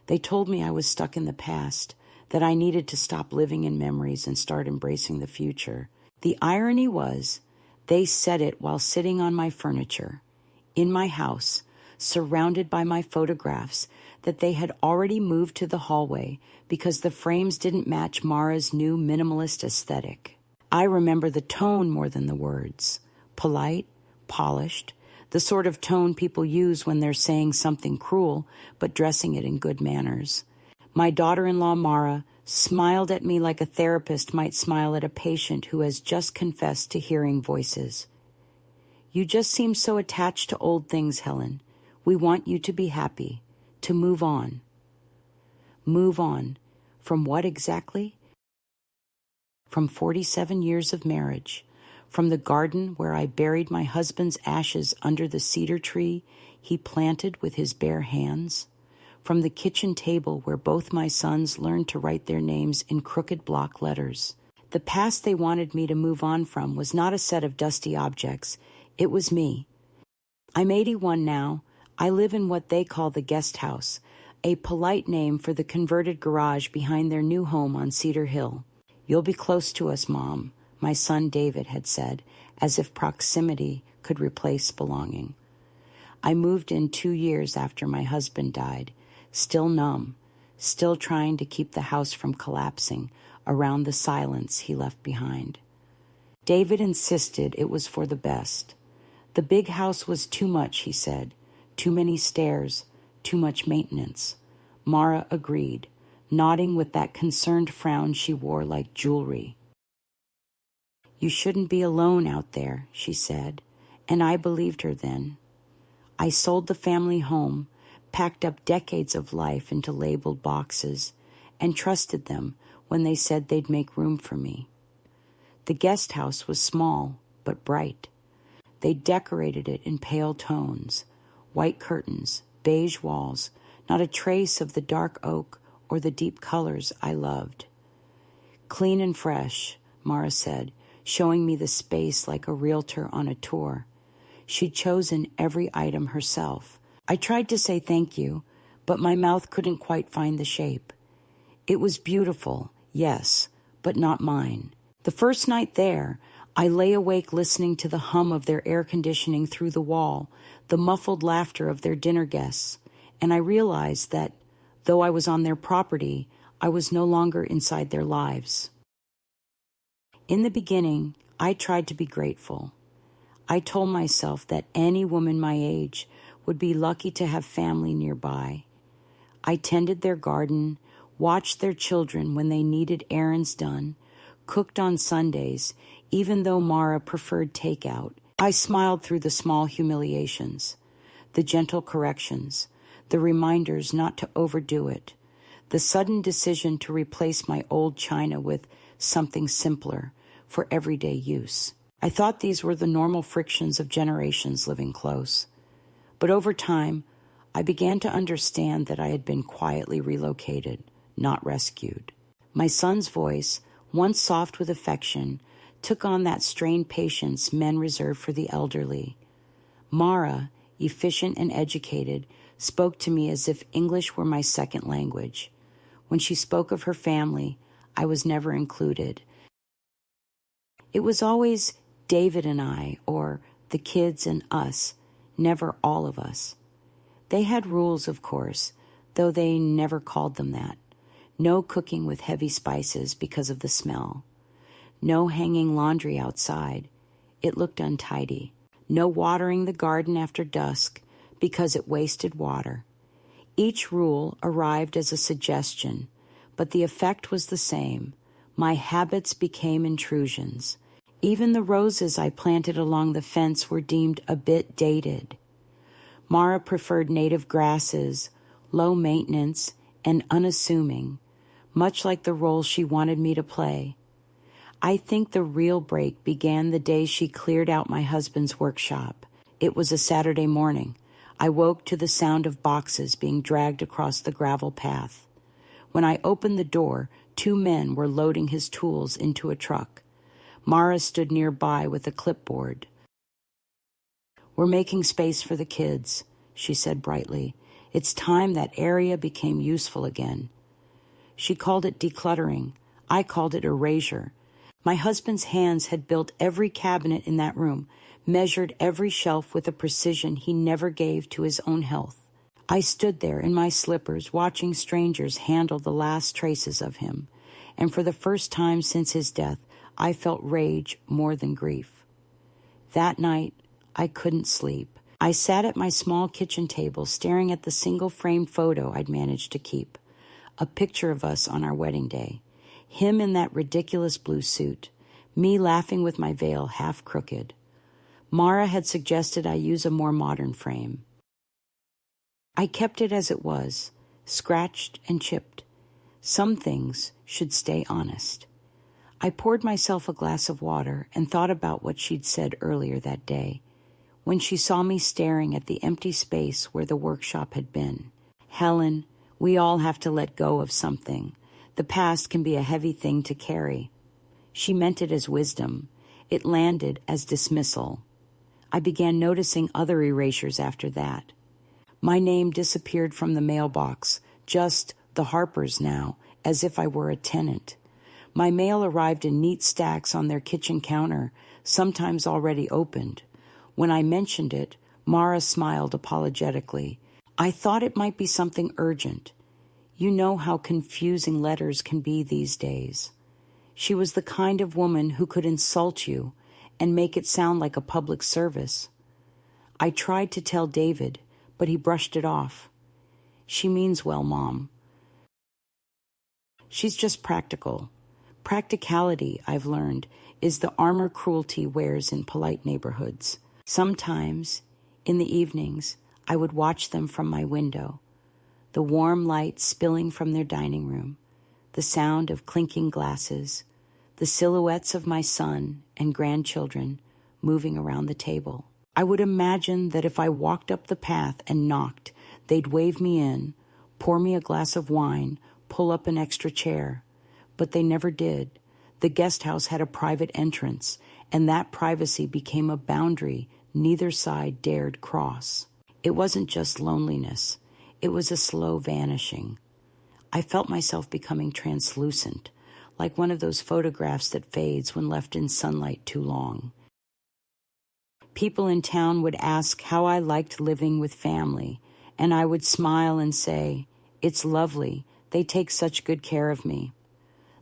They told me I was stuck in the past, that I needed to stop living in memories and start embracing the future. The irony was, they said it while sitting on my furniture, in my house, surrounded by my photographs that they had already moved to the hallway because the frames didn't match Mara's new minimalist aesthetic. I remember the tone more than the words. Polite, polished, the sort of tone people use when they're saying something cruel but dressing it in good manners. My daughter-in-law, Mara, smiled at me like a therapist might smile at a patient who has just confessed to hearing voices. You just seem so attached to old things, Helen. We want you to be happy, to move on. Move on. From what exactly? From 47 years of marriage. From the garden where I buried my husband's ashes under the cedar tree he planted with his bare hands. From the kitchen table where both my sons learned to write their names in crooked block letters. The past they wanted me to move on from was not a set of dusty objects. It was me. I'm 81 now. I live in what they call the guest house, a polite name for the converted garage behind their new home on Cedar Hill. You'll be close to us, Mom, my son David had said, as if proximity could replace belonging. I moved in 2 years after my husband died, still numb, still trying to keep the house from collapsing around the silence he left behind. David insisted it was for the best. The big house was too much, he said. Too many stairs, too much maintenance. Mara agreed, nodding with that concerned frown she wore like jewelry. You shouldn't be alone out there, she said, and I believed her then. I sold the family home, packed up decades of life into labeled boxes, and trusted them when they said they'd make room for me. The guest house was small, but bright. They decorated it in pale tones, white curtains, beige walls, not a trace of the dark oak or the deep colors I loved. Clean and fresh, Mara said, showing me the space like a realtor on a tour. She'd chosen every item herself. I tried to say thank you, but my mouth couldn't quite find the shape. It was beautiful, yes, but not mine. The first night there, I lay awake listening to the hum of their air conditioning through the wall, the muffled laughter of their dinner guests, and I realized that, though I was on their property, I was no longer inside their lives. In the beginning, I tried to be grateful. I told myself that any woman my age would be lucky to have family nearby. I tended their garden, watched their children when they needed errands done, cooked on Sundays, even though Mara preferred takeout. I smiled through the small humiliations, the gentle corrections, the reminders not to overdo it, the sudden decision to replace my old china with something simpler for everyday use. I thought these were the normal frictions of generations living close. But over time, I began to understand that I had been quietly relocated, not rescued. My son's voice, once soft with affection, took on that strained patience men reserve for the elderly. Mara, efficient and educated, spoke to me as if English were my second language. When she spoke of her family, I was never included. It was always David and I, or the kids and us, never all of us. They had rules, of course, though they never called them that. No cooking with heavy spices because of the smell. No hanging laundry outside. It looked untidy. No watering the garden after dusk because it wasted water. Each rule arrived as a suggestion, but the effect was the same. My habits became intrusions. Even the roses I planted along the fence were deemed a bit dated. Mara preferred native grasses, low maintenance, and unassuming, much like the role she wanted me to play. I think the real break began the day she cleared out my husband's workshop. It was a Saturday morning. I woke to the sound of boxes being dragged across the gravel path. When I opened the door, 2 men were loading his tools into a truck. Mara stood nearby with a clipboard. We're making space for the kids, she said brightly. It's time that area became useful again. She called it decluttering. I called it erasure. My husband's hands had built every cabinet in that room, measured every shelf with a precision he never gave to his own health. I stood there in my slippers, watching strangers handle the last traces of him, and for the first time since his death, I felt rage more than grief. That night, I couldn't sleep. I sat at my small kitchen table, staring at the single-framed photo I'd managed to keep, a picture of us on our wedding day. Him in that ridiculous blue suit, me laughing with my veil half crooked. Mara had suggested I use a more modern frame. I kept it as it was, scratched and chipped. Some things should stay honest. I poured myself a glass of water and thought about what she'd said earlier that day, when she saw me staring at the empty space where the workshop had been. Helen, we all have to let go of something. The past can be a heavy thing to carry. She meant it as wisdom. It landed as dismissal. I began noticing other erasures after that. My name disappeared from the mailbox, just the Harpers now, as if I were a tenant. My mail arrived in neat stacks on their kitchen counter, sometimes already opened. When I mentioned it, Mara smiled apologetically. I thought it might be something urgent. You know how confusing letters can be these days. She was the kind of woman who could insult you and make it sound like a public service. I tried to tell David, but he brushed it off. She means well, Mom. She's just practical. Practicality, I've learned, is the armor cruelty wears in polite neighborhoods. Sometimes, in the evenings, I would watch them from my window, the warm light spilling from their dining room, the sound of clinking glasses, the silhouettes of my son and grandchildren moving around the table. I would imagine that if I walked up the path and knocked, they'd wave me in, pour me a glass of wine, pull up an extra chair. But they never did. The guest house had a private entrance, and that privacy became a boundary neither side dared cross. It wasn't just loneliness. It was a slow vanishing. I felt myself becoming translucent, like one of those photographs that fades when left in sunlight too long. People in town would ask how I liked living with family, and I would smile and say, "It's lovely. They take such good care of me."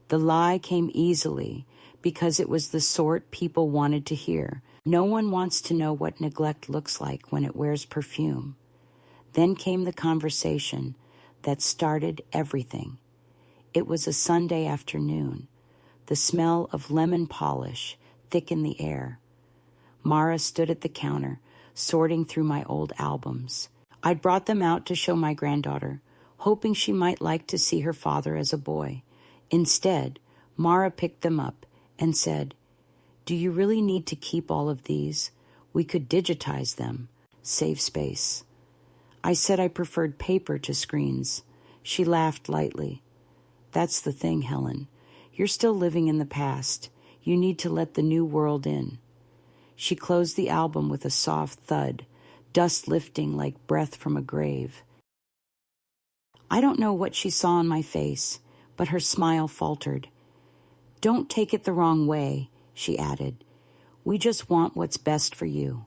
The lie came easily because it was the sort people wanted to hear. No one wants to know what neglect looks like when it wears perfume. Then came the conversation that started everything. It was a Sunday afternoon. The smell of lemon polish thick in the air. Mara stood at the counter, sorting through my old albums. I'd brought them out to show my granddaughter, hoping she might like to see her father as a boy. Instead, Mara picked them up and said, "Do you really need to keep all of these? We could digitize them, save space." I said I preferred paper to screens. She laughed lightly. "That's the thing, Helen. You're still living in the past. You need to let the new world in." She closed the album with a soft thud, dust lifting like breath from a grave. I don't know what she saw on my face, but her smile faltered. "Don't take it the wrong way," she added. "We just want what's best for you."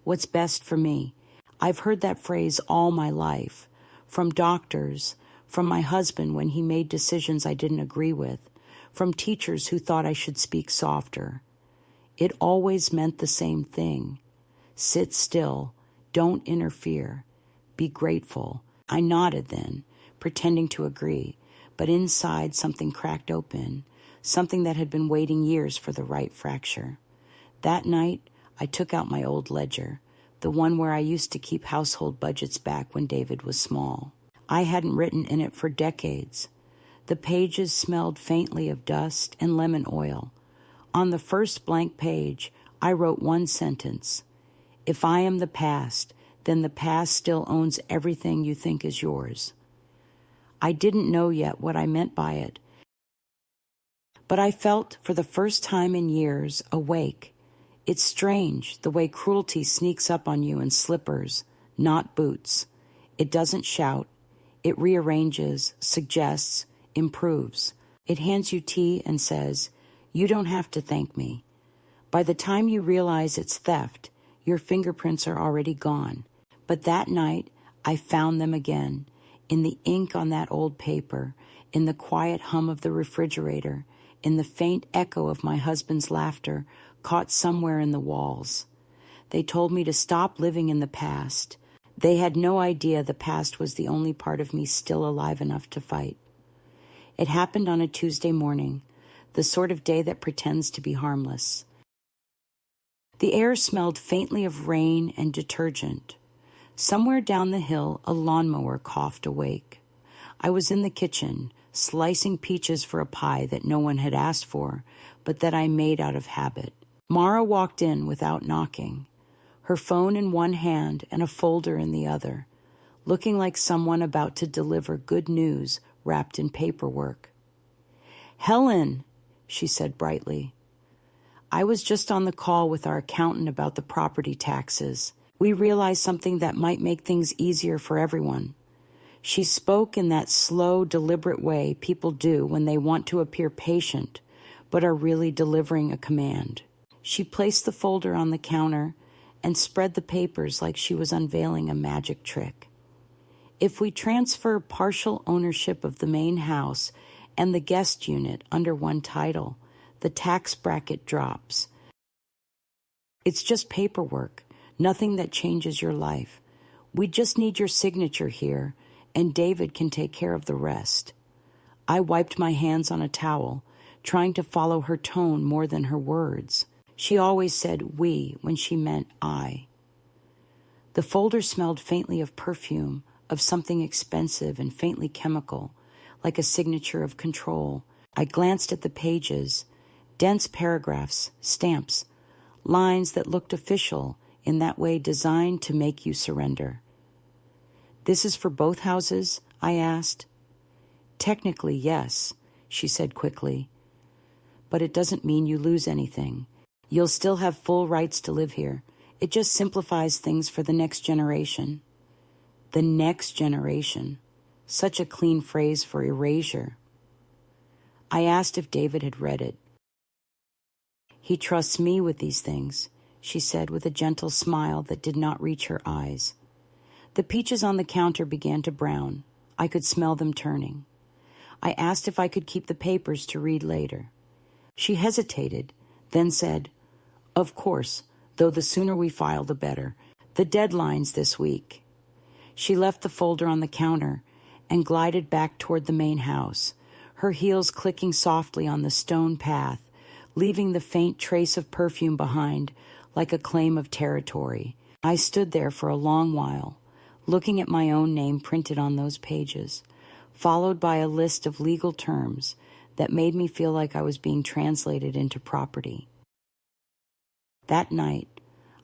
What's best for me? I've heard that phrase all my life, from doctors, from my husband when he made decisions I didn't agree with, from teachers who thought I should speak softer. It always meant the same thing. Sit still, don't interfere, be grateful. I nodded then, pretending to agree, but inside something cracked open, something that had been waiting years for the right fracture. That night, I took out my old ledger, the one where I used to keep household budgets back when David was small. I hadn't written in it for decades. The pages smelled faintly of dust and lemon oil. On the first blank page, I wrote one sentence. "If I am the past, then the past still owns everything you think is yours." I didn't know yet what I meant by it, but I felt for the first time in years awake. It's strange the way cruelty sneaks up on you in slippers, not boots. It doesn't shout. It rearranges, suggests, improves. It hands you tea and says, "You don't have to thank me." By the time you realize it's theft, your fingerprints are already gone. But that night, I found them again, in the ink on that old paper, in the quiet hum of the refrigerator, in the faint echo of my husband's laughter caught somewhere in the walls. They told me to stop living in the past. They had no idea the past was the only part of me still alive enough to fight. It happened on a Tuesday morning, the sort of day that pretends to be harmless. The air smelled faintly of rain and detergent. Somewhere down the hill, a lawnmower coughed awake. I was in the kitchen, slicing peaches for a pie that no one had asked for, but that I made out of habit. Mara walked in without knocking, her phone in one hand and a folder in the other, looking like someone about to deliver good news wrapped in paperwork. "Helen," she said brightly. "I was just on the call with our accountant about the property taxes. We realized something that might make things easier for everyone." She spoke in that slow, deliberate way people do when they want to appear patient, but are really delivering a command. She placed the folder on the counter and spread the papers like she was unveiling a magic trick. "If we transfer partial ownership of the main house and the guest unit under one title, the tax bracket drops. It's just paperwork, nothing that changes your life. We just need your signature here, and David can take care of the rest." I wiped my hands on a towel, trying to follow her tone more than her words. She always said "we" when she meant "I." The folder smelled faintly of perfume, of something expensive and faintly chemical, like a signature of control. I glanced at the pages, dense paragraphs, stamps, lines that looked official in that way designed to make you surrender. "This is for both houses?" I asked. "Technically, yes," she said quickly. "But it doesn't mean you lose anything. You'll still have full rights to live here. It just simplifies things for the next generation." The next generation. Such a clean phrase for erasure. I asked if David had read it. "He trusts me with these things," she said with a gentle smile that did not reach her eyes. The peaches on the counter began to brown. I could smell them turning. I asked if I could keep the papers to read later. She hesitated, then said, "Of course, though the sooner we file, the better. The deadline's this week." She left the folder on the counter and glided back toward the main house, her heels clicking softly on the stone path, leaving the faint trace of perfume behind like a claim of territory. I stood there for a long while, looking at my own name printed on those pages, followed by a list of legal terms that made me feel like I was being translated into property. That night,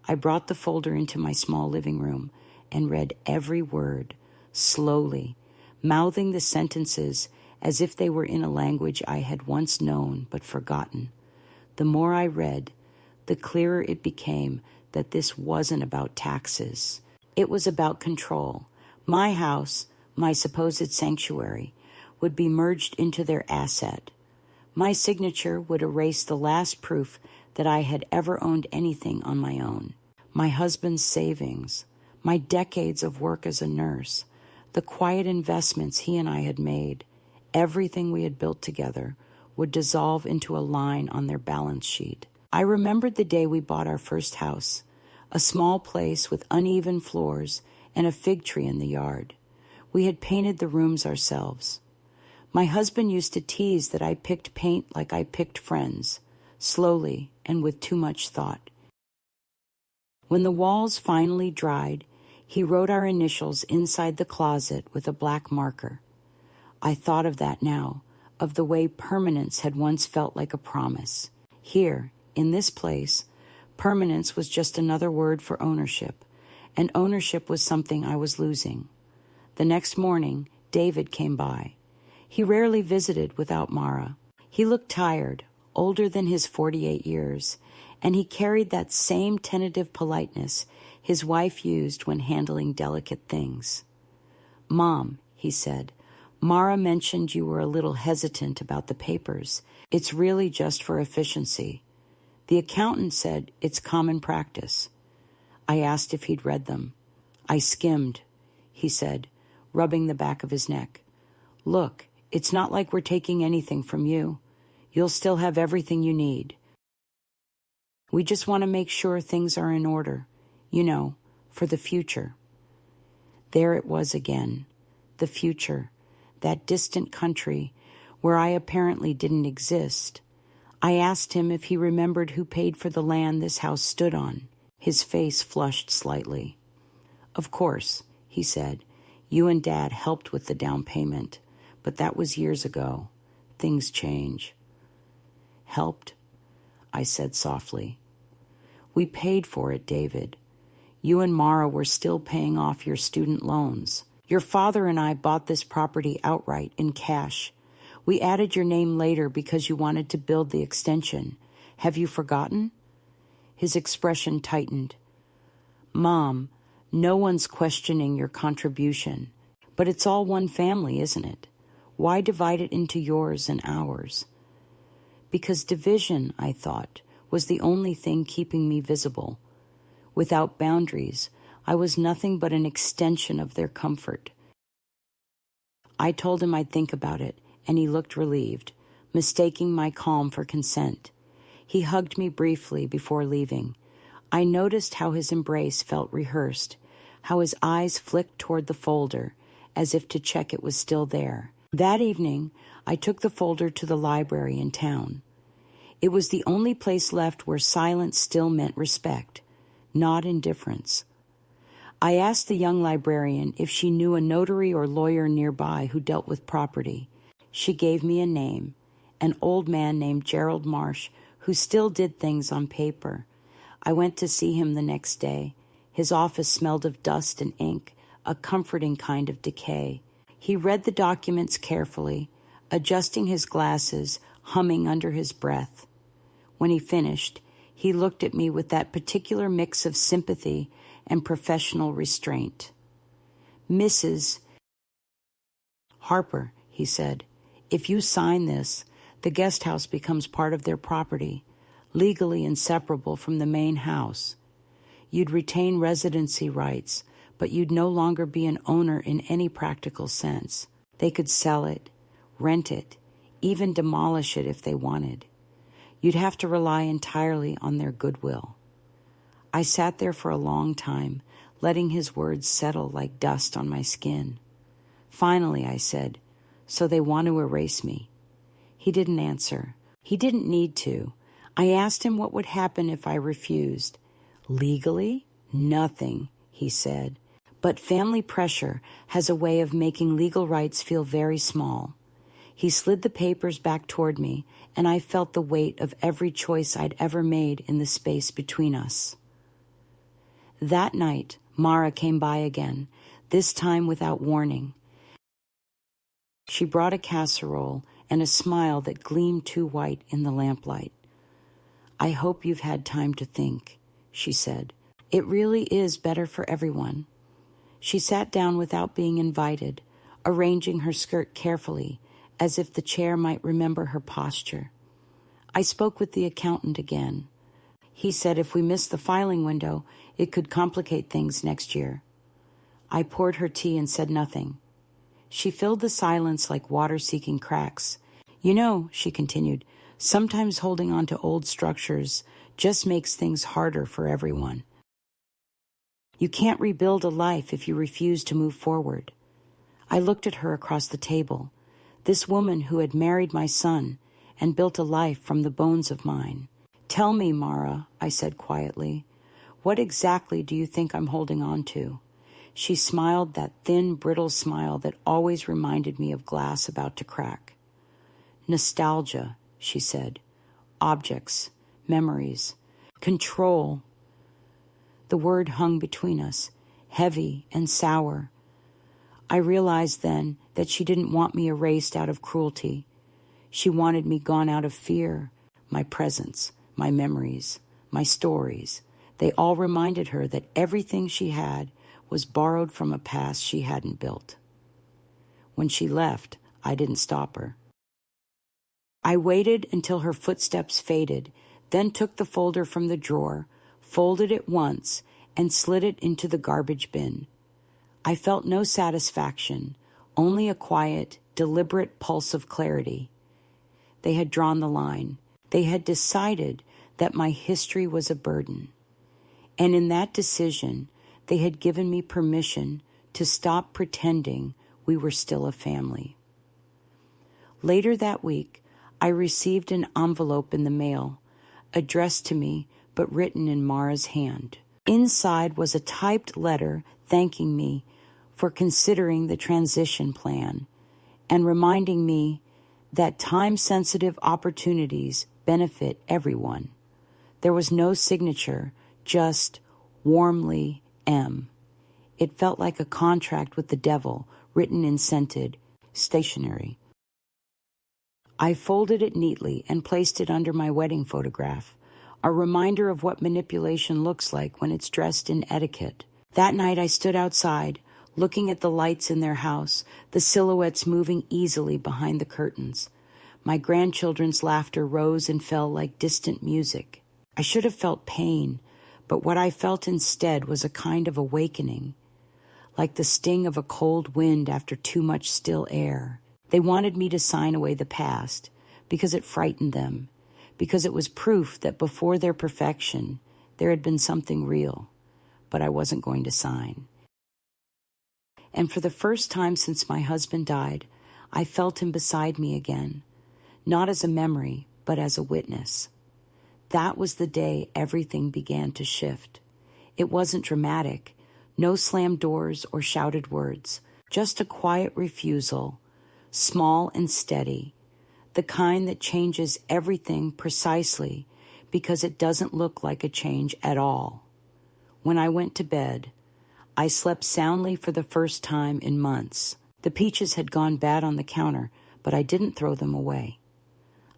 I brought the folder into my small living room and read every word, slowly, mouthing the sentences as if they were in a language I had once known but forgotten. The more I read, the clearer it became that this wasn't about taxes. It was about control. My house, my supposed sanctuary, would be merged into their asset. My signature would erase the last proof that I had ever owned anything on my own. My husband's savings, my decades of work as a nurse, the quiet investments he and I had made, everything we had built together would dissolve into a line on their balance sheet. I remembered the day we bought our first house, a small place with uneven floors and a fig tree in the yard. We had painted the rooms ourselves. My husband used to tease that I picked paint like I picked friends, slowly and with too much thought. When the walls finally dried, he wrote our initials inside the closet with a black marker. I thought of that now, of the way permanence had once felt like a promise. Here, in this place, permanence was just another word for ownership, and ownership was something I was losing. The next morning, David came by. He rarely visited without Mara. He looked tired, older than his 48 years, and he carried that same tentative politeness his wife used when handling delicate things. "Mom," he said, "Mara mentioned you were a little hesitant about the papers. It's really just for efficiency. The accountant said it's common practice." I asked if he'd read them. "I skimmed," he said, rubbing the back of his neck. "Look, it's not like we're taking anything from you. You'll still have everything you need. We just want to make sure things are in order, for the future." There it was again, the future, that distant country where I apparently didn't exist. I asked him if he remembered who paid for the land this house stood on. His face flushed slightly. "Of course," he said, "you and Dad helped with the down payment, but that was years ago. Things change." "Helped?" I said softly. "We paid for it, David. You and Mara were still paying off your student loans. Your father and I bought this property outright in cash. We added your name later because you wanted to build the extension. Have you forgotten?" His expression tightened. "Mom, no one's questioning your contribution, but it's all one family, isn't it? Why divide it into yours and ours?" Because division, I thought, was the only thing keeping me visible. Without boundaries, I was nothing but an extension of their comfort. I told him I'd think about it, and he looked relieved, mistaking my calm for consent. He hugged me briefly before leaving. I noticed how his embrace felt rehearsed, how his eyes flicked toward the folder, as if to check it was still there. That evening, I took the folder to the library in town. It was the only place left where silence still meant respect, not indifference. I asked the young librarian if she knew a notary or lawyer nearby who dealt with property. She gave me a name, an old man named Gerald Marsh, who still did things on paper. I went to see him the next day. His office smelled of dust and ink, a comforting kind of decay. He read the documents carefully, adjusting his glasses, humming under his breath. When he finished, he looked at me with that particular mix of sympathy and professional restraint. "Mrs. Harper," he said, "if you sign this, the guest house becomes part of their property, legally inseparable from the main house. You'd retain residency rights, but you'd no longer be an owner in any practical sense. They could sell it, rent it, even demolish it if they wanted. You'd have to rely entirely on their goodwill." I sat there for a long time, letting his words settle like dust on my skin. Finally, I said, "So they want to erase me?" He didn't answer. He didn't need to. I asked him what would happen if I refused. "Legally? Nothing," he said. "But family pressure has a way of making legal rights feel very small." He slid the papers back toward me, and I felt the weight of every choice I'd ever made in the space between us. That night, Mara came by again, this time without warning. She brought a casserole and a smile that gleamed too white in the lamplight. "I hope you've had time to think," she said. "It really is better for everyone." She sat down without being invited, arranging her skirt carefully, as if the chair might remember her posture. I spoke with the accountant again. He said if we missed the filing window, it could complicate things next year. I poured her tea and said nothing. She filled the silence like water seeking cracks. "You know," she continued, "sometimes holding on to old structures just makes things harder for everyone. You can't rebuild a life if you refuse to move forward." I looked at her across the table, this woman who had married my son and built a life from the bones of mine. "Tell me, Mara," I said quietly, "what exactly do you think I'm holding on to?" She smiled, that thin, brittle smile that always reminded me of glass about to crack. "Nostalgia," she said. "Objects, memories, control." The word hung between us, heavy and sour. I realized then that she didn't want me erased out of cruelty. She wanted me gone out of fear. My presence, my memories, my stories, they all reminded her that everything she had was borrowed from a past she hadn't built. When she left, I didn't stop her. I waited until her footsteps faded, then took the folder from the drawer, folded it once, and slid it into the garbage bin. I felt no satisfaction, only a quiet, deliberate pulse of clarity. They had drawn the line. They had decided that my history was a burden. And in that decision, they had given me permission to stop pretending we were still a family. Later that week, I received an envelope in the mail, addressed to me but written in Mara's hand. Inside was a typed letter thanking me for considering the transition plan and reminding me that time-sensitive opportunities benefit everyone. There was no signature, just warmly M. It felt like a contract with the devil, written in scented stationery. I folded it neatly and placed it under my wedding photograph, a reminder of what manipulation looks like when it's dressed in etiquette. That night I stood outside, looking at the lights in their house, the silhouettes moving easily behind the curtains. My grandchildren's laughter rose and fell like distant music. I should have felt pain, but what I felt instead was a kind of awakening, like the sting of a cold wind after too much still air. They wanted me to sign away the past because it frightened them, because it was proof that before their perfection, there had been something real, but I wasn't going to sign. And for the first time since my husband died, I felt him beside me again, not as a memory, but as a witness. That was the day everything began to shift. It wasn't dramatic, no slammed doors or shouted words, just a quiet refusal, small and steady, the kind that changes everything precisely because it doesn't look like a change at all. When I went to bed, I slept soundly for the first time in months. The peaches had gone bad on the counter, but I didn't throw them away.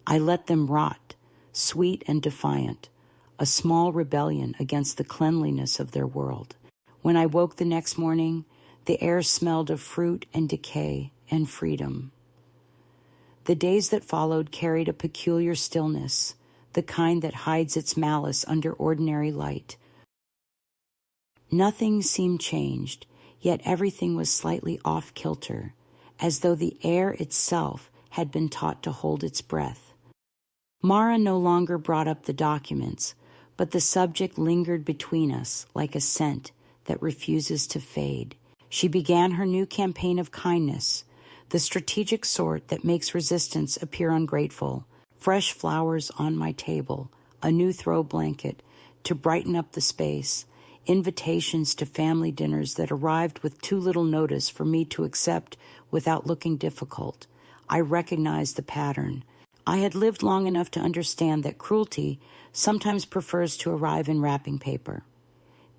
I let them rot, sweet and defiant, a small rebellion against the cleanliness of their world. When I woke the next morning, the air smelled of fruit and decay and freedom. The days that followed carried a peculiar stillness, the kind that hides its malice under ordinary light. Nothing seemed changed, yet everything was slightly off-kilter, as though the air itself had been taught to hold its breath. Mara no longer brought up the documents, but the subject lingered between us like a scent that refuses to fade. She began her new campaign of kindness, the strategic sort that makes resistance appear ungrateful. Fresh flowers on my table, a new throw blanket to brighten up the space, invitations to family dinners that arrived with too little notice for me to accept without looking difficult. I recognized the pattern. I had lived long enough to understand that cruelty sometimes prefers to arrive in wrapping paper.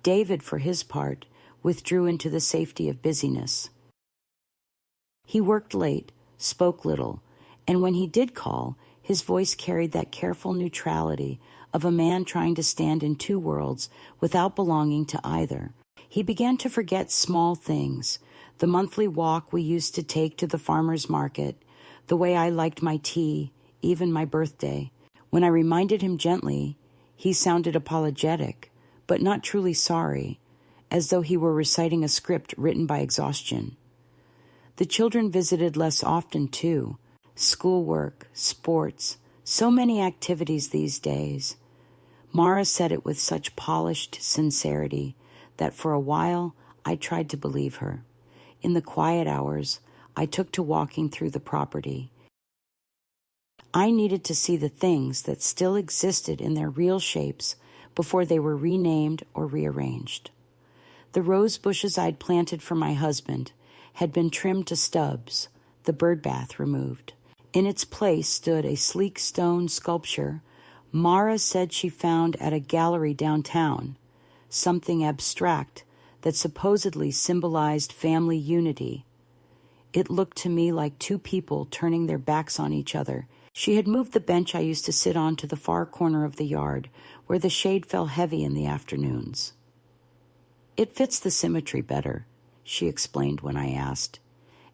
David, for his part, withdrew into the safety of busyness. He worked late, spoke little, and when he did call, his voice carried that careful neutrality of a man trying to stand in two worlds without belonging to either. He began to forget small things, the monthly walk we used to take to the farmer's market, the way I liked my tea, even my birthday. When I reminded him gently, he sounded apologetic, but not truly sorry, as though he were reciting a script written by exhaustion. The children visited less often, too. Schoolwork, sports, so many activities these days. Mara said it with such polished sincerity that for a while I tried to believe her. In the quiet hours, I took to walking through the property. I needed to see the things that still existed in their real shapes before they were renamed or rearranged. The rose bushes I'd planted for my husband had been trimmed to stubs, the birdbath removed. In its place stood a sleek stone sculpture Mara said she found at a gallery downtown, something abstract that supposedly symbolized family unity. It looked to me like two people turning their backs on each other. She had moved the bench I used to sit on to the far corner of the yard, where the shade fell heavy in the afternoons. "It fits the symmetry better," she explained when I asked.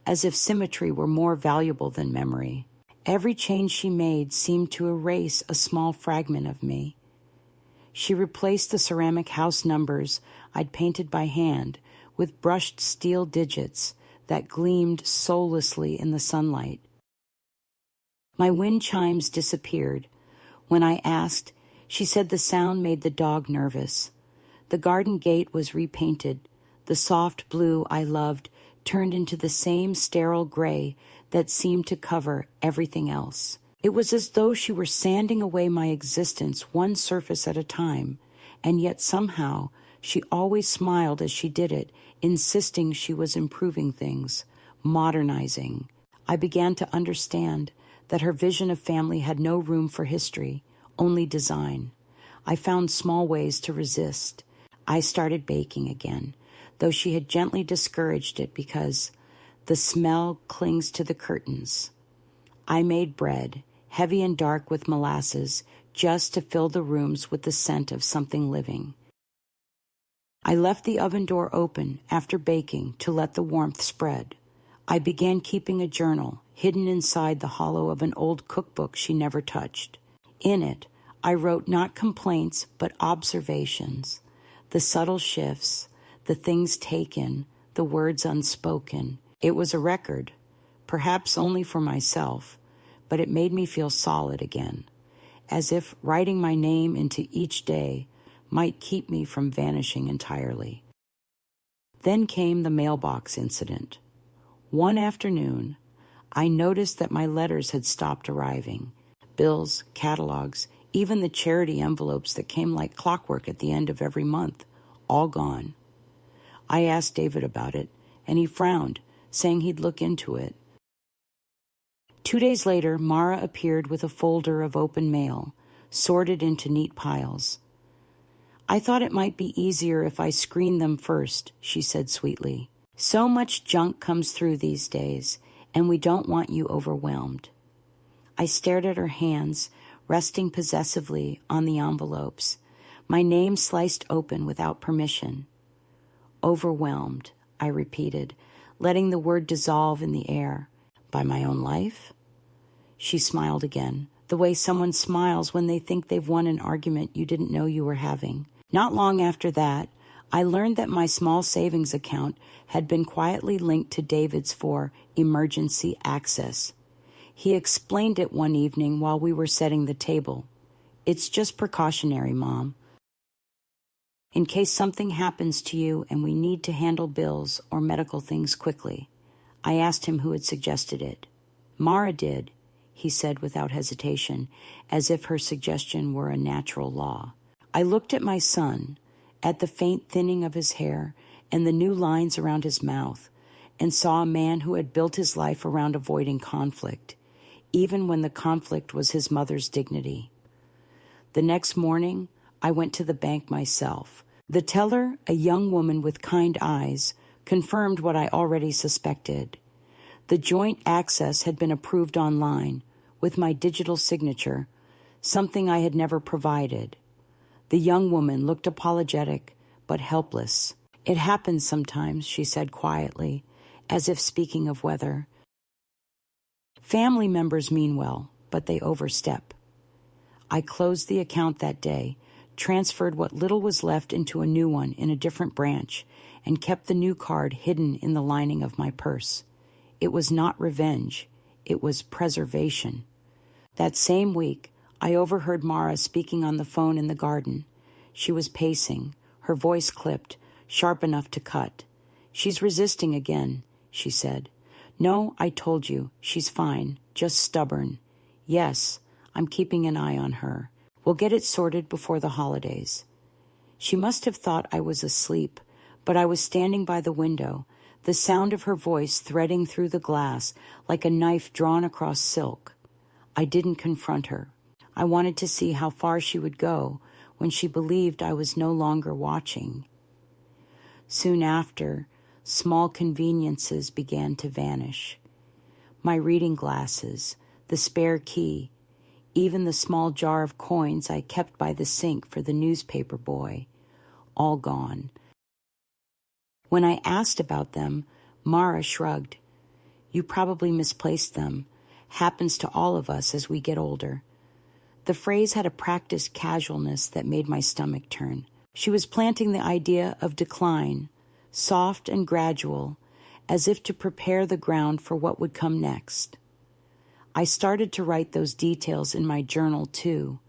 as if symmetry were more valuable than memory. Every change she made seemed to erase a small fragment of me. She replaced the ceramic house numbers I'd painted by hand with brushed steel digits that gleamed soullessly in the sunlight. My wind chimes disappeared. When I asked, she said the sound made the dog nervous. The garden gate was repainted. The soft blue I loved turned into the same sterile gray that seemed to cover everything else. It was as though she were sanding away my existence one surface at a time, and yet somehow she always smiled as she did it, insisting she was improving things, modernizing. I began to understand that her vision of family had no room for history, only design. I found small ways to resist. I started baking again, though she had gently discouraged it because the smell clings to the curtains. I made bread, heavy and dark with molasses, just to fill the rooms with the scent of something living. I left the oven door open after baking to let the warmth spread. I began keeping a journal hidden inside the hollow of an old cookbook she never touched. In it, I wrote not complaints but observations, the subtle shifts, the things taken, the words unspoken. It was a record, perhaps only for myself, but it made me feel solid again, as if writing my name into each day might keep me from vanishing entirely. Then came the mailbox incident. One afternoon, I noticed that my letters had stopped arriving. Bills, catalogs, even the charity envelopes that came like clockwork at the end of every month, all gone. I asked David about it, and he frowned, saying he'd look into it. 2 days later, Mara appeared with a folder of open mail, sorted into neat piles. I thought it might be easier if I screened them first, she said sweetly. So much junk comes through these days, and we don't want you overwhelmed. I stared at her hands, resting possessively on the envelopes, my name sliced open without permission. Overwhelmed, I repeated, letting the word dissolve in the air. By my own life? She smiled again, the way someone smiles when they think they've won an argument you didn't know you were having. Not long after that, I learned that my small savings account had been quietly linked to David's for emergency access. He explained it one evening while we were setting the table. It's just precautionary, Mom. In case something happens to you and we need to handle bills or medical things quickly. I asked him who had suggested it. Mara did, he said without hesitation, as if her suggestion were a natural law. I looked at my son, at the faint thinning of his hair and the new lines around his mouth, and saw a man who had built his life around avoiding conflict, even when the conflict was his mother's dignity. The next morning, I went to the bank myself. The teller, a young woman with kind eyes, confirmed what I already suspected. The joint access had been approved online, with my digital signature, something I had never provided. The young woman looked apologetic, but helpless. It happens sometimes, she said quietly, as if speaking of weather. Family members mean well, but they overstep. I closed the account that day, transferred what little was left into a new one in a different branch, and kept the new card hidden in the lining of my purse. It was not revenge. It was preservation. That same week, I overheard Mara speaking on the phone in the garden. She was pacing, her voice clipped, sharp enough to cut. She's resisting again, she said. No, I told you, she's fine, just stubborn. Yes, I'm keeping an eye on her. We'll get it sorted before the holidays. She must have thought I was asleep, but I was standing by the window, the sound of her voice threading through the glass like a knife drawn across silk. I didn't confront her. I wanted to see how far she would go when she believed I was no longer watching. Soon after, small conveniences began to vanish. My reading glasses, the spare key, even the small jar of coins I kept by the sink for the newspaper boy, all gone. When I asked about them, Mara shrugged. You probably misplaced them. Happens to all of us as we get older. The phrase had a practiced casualness that made my stomach turn. She was planting the idea of decline, soft and gradual, as if to prepare the ground for what would come next. I started to write those details in my journal too,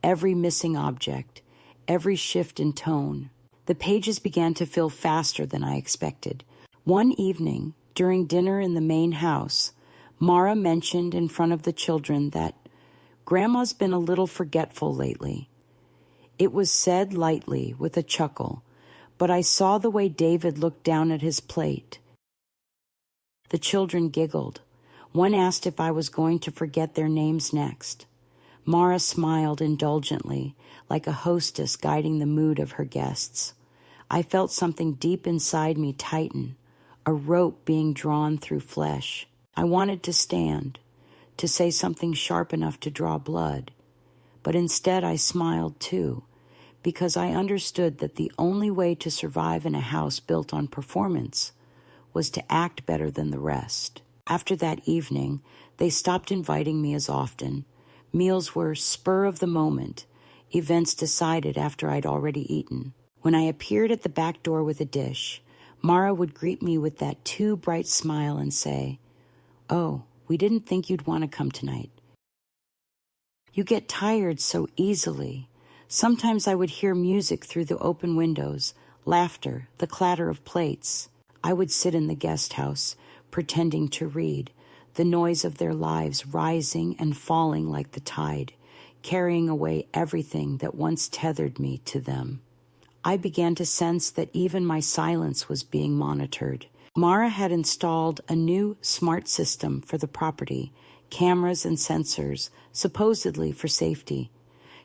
every missing object, every shift in tone. The pages began to fill faster than I expected. One evening, during dinner in the main house, Mara mentioned in front of the children that Grandma's been a little forgetful lately. It was said lightly, with a chuckle, but I saw the way David looked down at his plate. The children giggled. One asked if I was going to forget their names next. Mara smiled indulgently, like a hostess guiding the mood of her guests. I felt something deep inside me tighten, a rope being drawn through flesh. I wanted to stand, to say something sharp enough to draw blood, but instead I smiled too, because I understood that the only way to survive in a house built on performance was to act better than the rest. After that evening, they stopped inviting me as often. Meals were spur of the moment, events decided after I'd already eaten. When I appeared at the back door with a dish, Mara would greet me with that too bright smile and say, "Oh, we didn't think you'd want to come tonight. You get tired so easily." Sometimes I would hear music through the open windows, laughter, the clatter of plates. I would sit in the guest house, pretending to read, the noise of their lives rising and falling like the tide, carrying away everything that once tethered me to them. I began to sense that even my silence was being monitored. Mara had installed a new smart system for the property, cameras and sensors, supposedly for safety.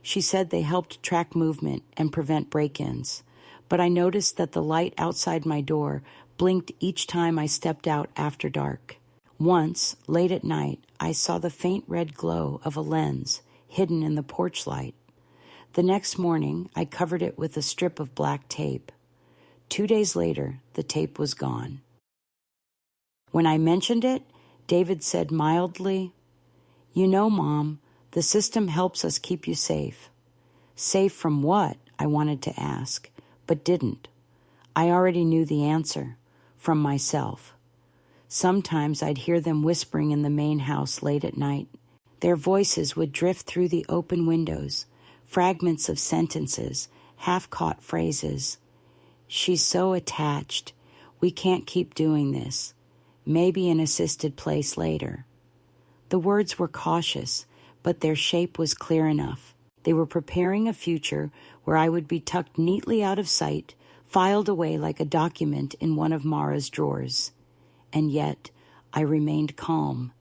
She said they helped track movement and prevent break-ins, but I noticed that the light outside my door blinked each time I stepped out after dark. Once, late at night, I saw the faint red glow of a lens hidden in the porch light. The next morning, I covered it with a strip of black tape. 2 days later, the tape was gone. When I mentioned it, David said mildly, "You know, Mom, the system helps us keep you safe." Safe from what? I wanted to ask, but didn't. I already knew the answer, from myself. Sometimes I'd hear them whispering in the main house late at night. Their voices would drift through the open windows, fragments of sentences, half-caught phrases. "She's so attached. We can't keep doing this. Maybe an assisted place later." The words were cautious, but their shape was clear enough. They were preparing a future where I would be tucked neatly out of sight, filed away like a document in one of Mara's drawers. And yet, I remained calm.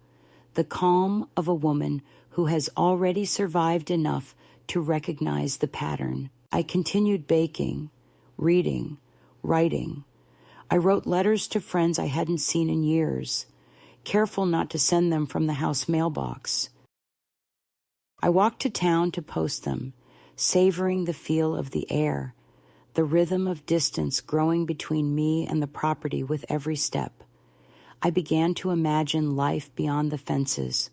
The calm of a woman who has already survived enough to recognize the pattern. I continued baking, reading, writing. I wrote letters to friends I hadn't seen in years, careful not to send them from the house mailbox. I walked to town to post them, savoring the feel of the air, the rhythm of distance growing between me and the property with every step. I began to imagine life beyond the fences,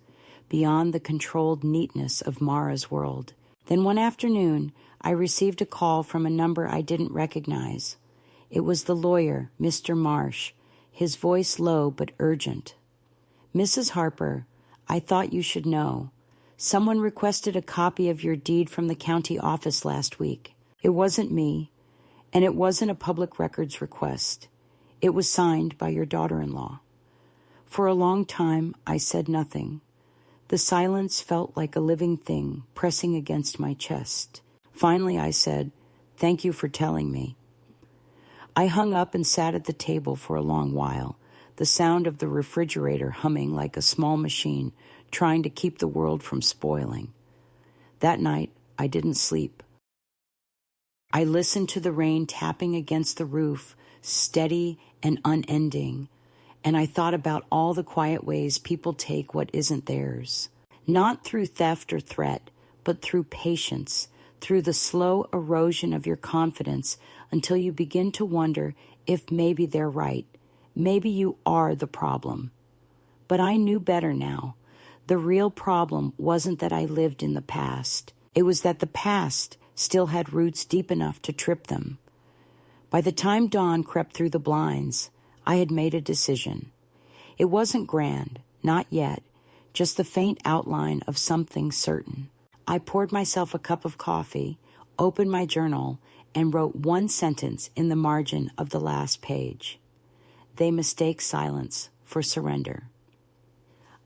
beyond the controlled neatness of Mara's world. Then one afternoon, I received a call from a number I didn't recognize. It was the lawyer, Mr. Marsh, his voice low but urgent. "Mrs. Harper, I thought you should know. Someone requested a copy of your deed from the county office last week. It wasn't me, and it wasn't a public records request. It was signed by your daughter-in-law." For a long time, I said nothing. The silence felt like a living thing pressing against my chest. Finally, I said, "Thank you for telling me." I hung up and sat at the table for a long while, the sound of the refrigerator humming like a small machine trying to keep the world from spoiling. That night, I didn't sleep. I listened to the rain tapping against the roof, steady and unending, and I thought about all the quiet ways people take what isn't theirs. Not through theft or threat, but through patience, through the slow erosion of your confidence until you begin to wonder if maybe they're right. Maybe you are the problem. But I knew better now. The real problem wasn't that I lived in the past. It was that the past still had roots deep enough to trip them. By the time dawn crept through the blinds, I had made a decision. It wasn't grand, not yet, just the faint outline of something certain. I poured myself a cup of coffee, opened my journal, and wrote one sentence in the margin of the last page. They mistake silence for surrender.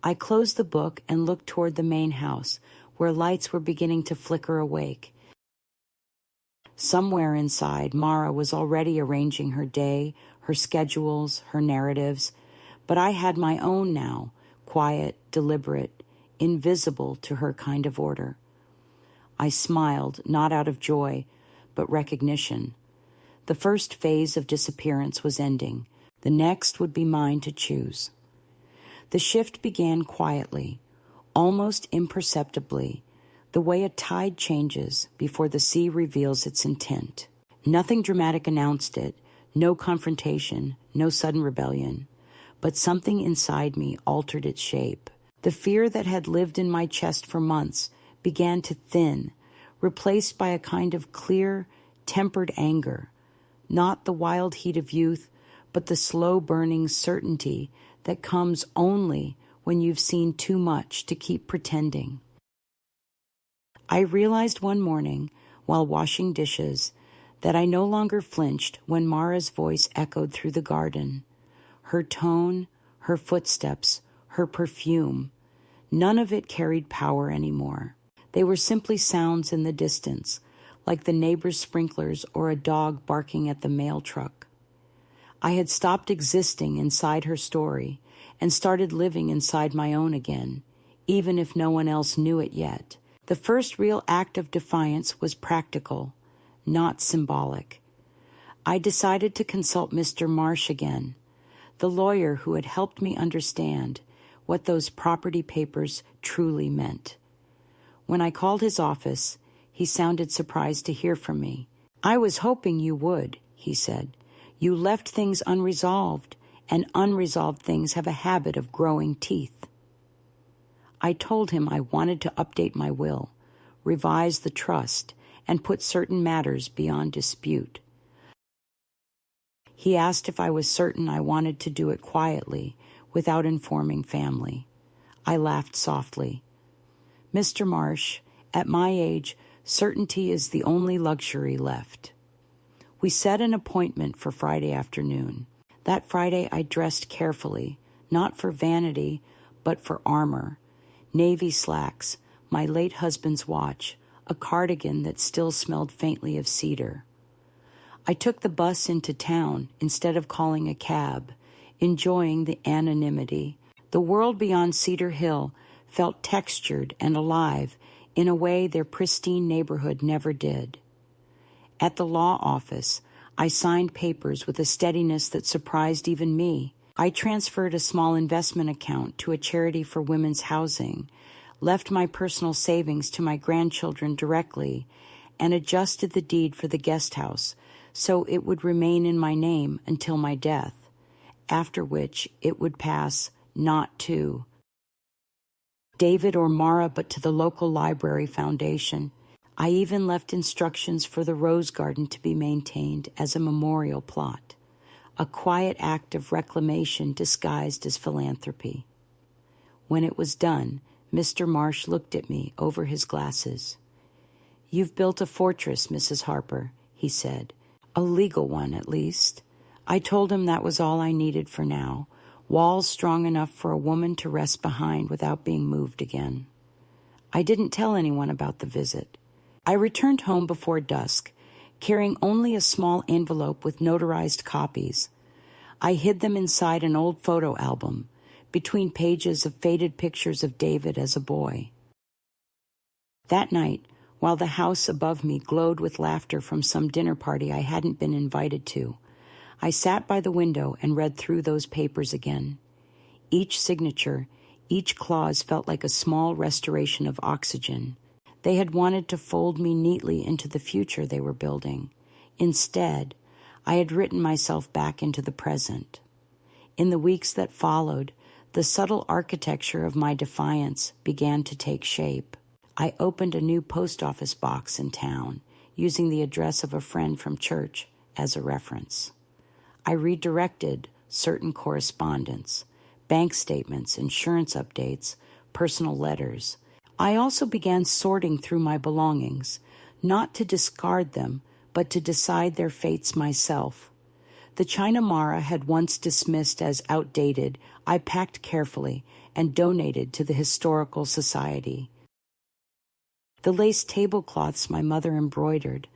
I closed the book and looked toward the main house, where lights were beginning to flicker awake. Somewhere inside, Mara was already arranging her day, her schedules, her narratives, but I had my own now, quiet, deliberate, invisible to her kind of order. I smiled, not out of joy, but recognition. The first phase of disappearance was ending. The next would be mine to choose. The shift began quietly, almost imperceptibly, the way a tide changes before the sea reveals its intent. Nothing dramatic announced it, no confrontation, no sudden rebellion, but something inside me altered its shape. The fear that had lived in my chest for months began to thin, replaced by a kind of clear, tempered anger, not the wild heat of youth, but the slow-burning certainty that comes only when you've seen too much to keep pretending. I realized one morning, while washing dishes, that I no longer flinched when Mara's voice echoed through the garden. Her tone, her footsteps, her perfume, none of it carried power anymore. They were simply sounds in the distance, like the neighbor's sprinklers or a dog barking at the mail truck. I had stopped existing inside her story and started living inside my own again, even if no one else knew it yet. The first real act of defiance was practical, not symbolic. I decided to consult Mr. Marsh again, the lawyer who had helped me understand what those property papers truly meant. When I called his office, he sounded surprised to hear from me. "I was hoping you would," he said. "You left things unresolved, and unresolved things have a habit of growing teeth." I told him I wanted to update my will, revise the trust, and put certain matters beyond dispute. He asked if I was certain I wanted to do it quietly, without informing family. I laughed softly. "Mr. Marsh, at my age, certainty is the only luxury left." We set an appointment for Friday afternoon. That Friday I dressed carefully, not for vanity, but for armor. Navy slacks, my late husband's watch, a cardigan that still smelled faintly of cedar. I took the bus into town instead of calling a cab, enjoying the anonymity. The world beyond Cedar Hill felt textured and alive in a way their pristine neighborhood never did. At the law office, I signed papers with a steadiness that surprised even me. I transferred a small investment account to a charity for women's housing, left my personal savings to my grandchildren directly, and adjusted the deed for the guest house so it would remain in my name until my death, after which it would pass not to David or Mara, but to the local library foundation. I even left instructions for the rose garden to be maintained as a memorial plot, a quiet act of reclamation disguised as philanthropy. When it was done, Mr. Marsh looked at me over his glasses. "You've built a fortress, Mrs. Harper," he said. "A legal one, at least." I told him that was all I needed for now, walls strong enough for a woman to rest behind without being moved again. I didn't tell anyone about the visit. I returned home before dusk, carrying only a small envelope with notarized copies. I hid them inside an old photo album, between pages of faded pictures of David as a boy. That night, while the house above me glowed with laughter from some dinner party I hadn't been invited to, I sat by the window and read through those papers again. Each signature, each clause felt like a small restoration of oxygen. They had wanted to fold me neatly into the future they were building. Instead, I had written myself back into the present. In the weeks that followed, The subtle architecture of my defiance began to take shape. I opened a new post office box in town, using the address of a friend from church as a reference. I redirected certain correspondence, bank statements, insurance updates, personal letters. I also began sorting through my belongings, not to discard them, but to decide their fates myself. The china Mara had once dismissed as outdated, I packed carefully and donated to the Historical Society. The lace tablecloths my mother embroidered,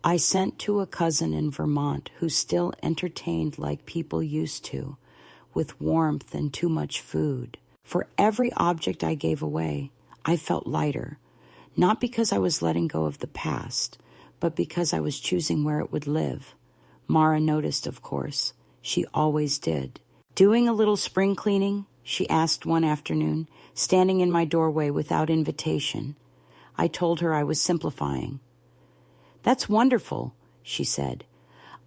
I sent to a cousin in Vermont who still entertained like people used to, with warmth and too much food. For every object I gave away, I felt lighter, not because I was letting go of the past, but because I was choosing where it would live. Mara noticed, of course. She always did. "Doing a little spring cleaning?" she asked one afternoon, standing in my doorway without invitation. I told her I was simplifying. "That's wonderful," she said.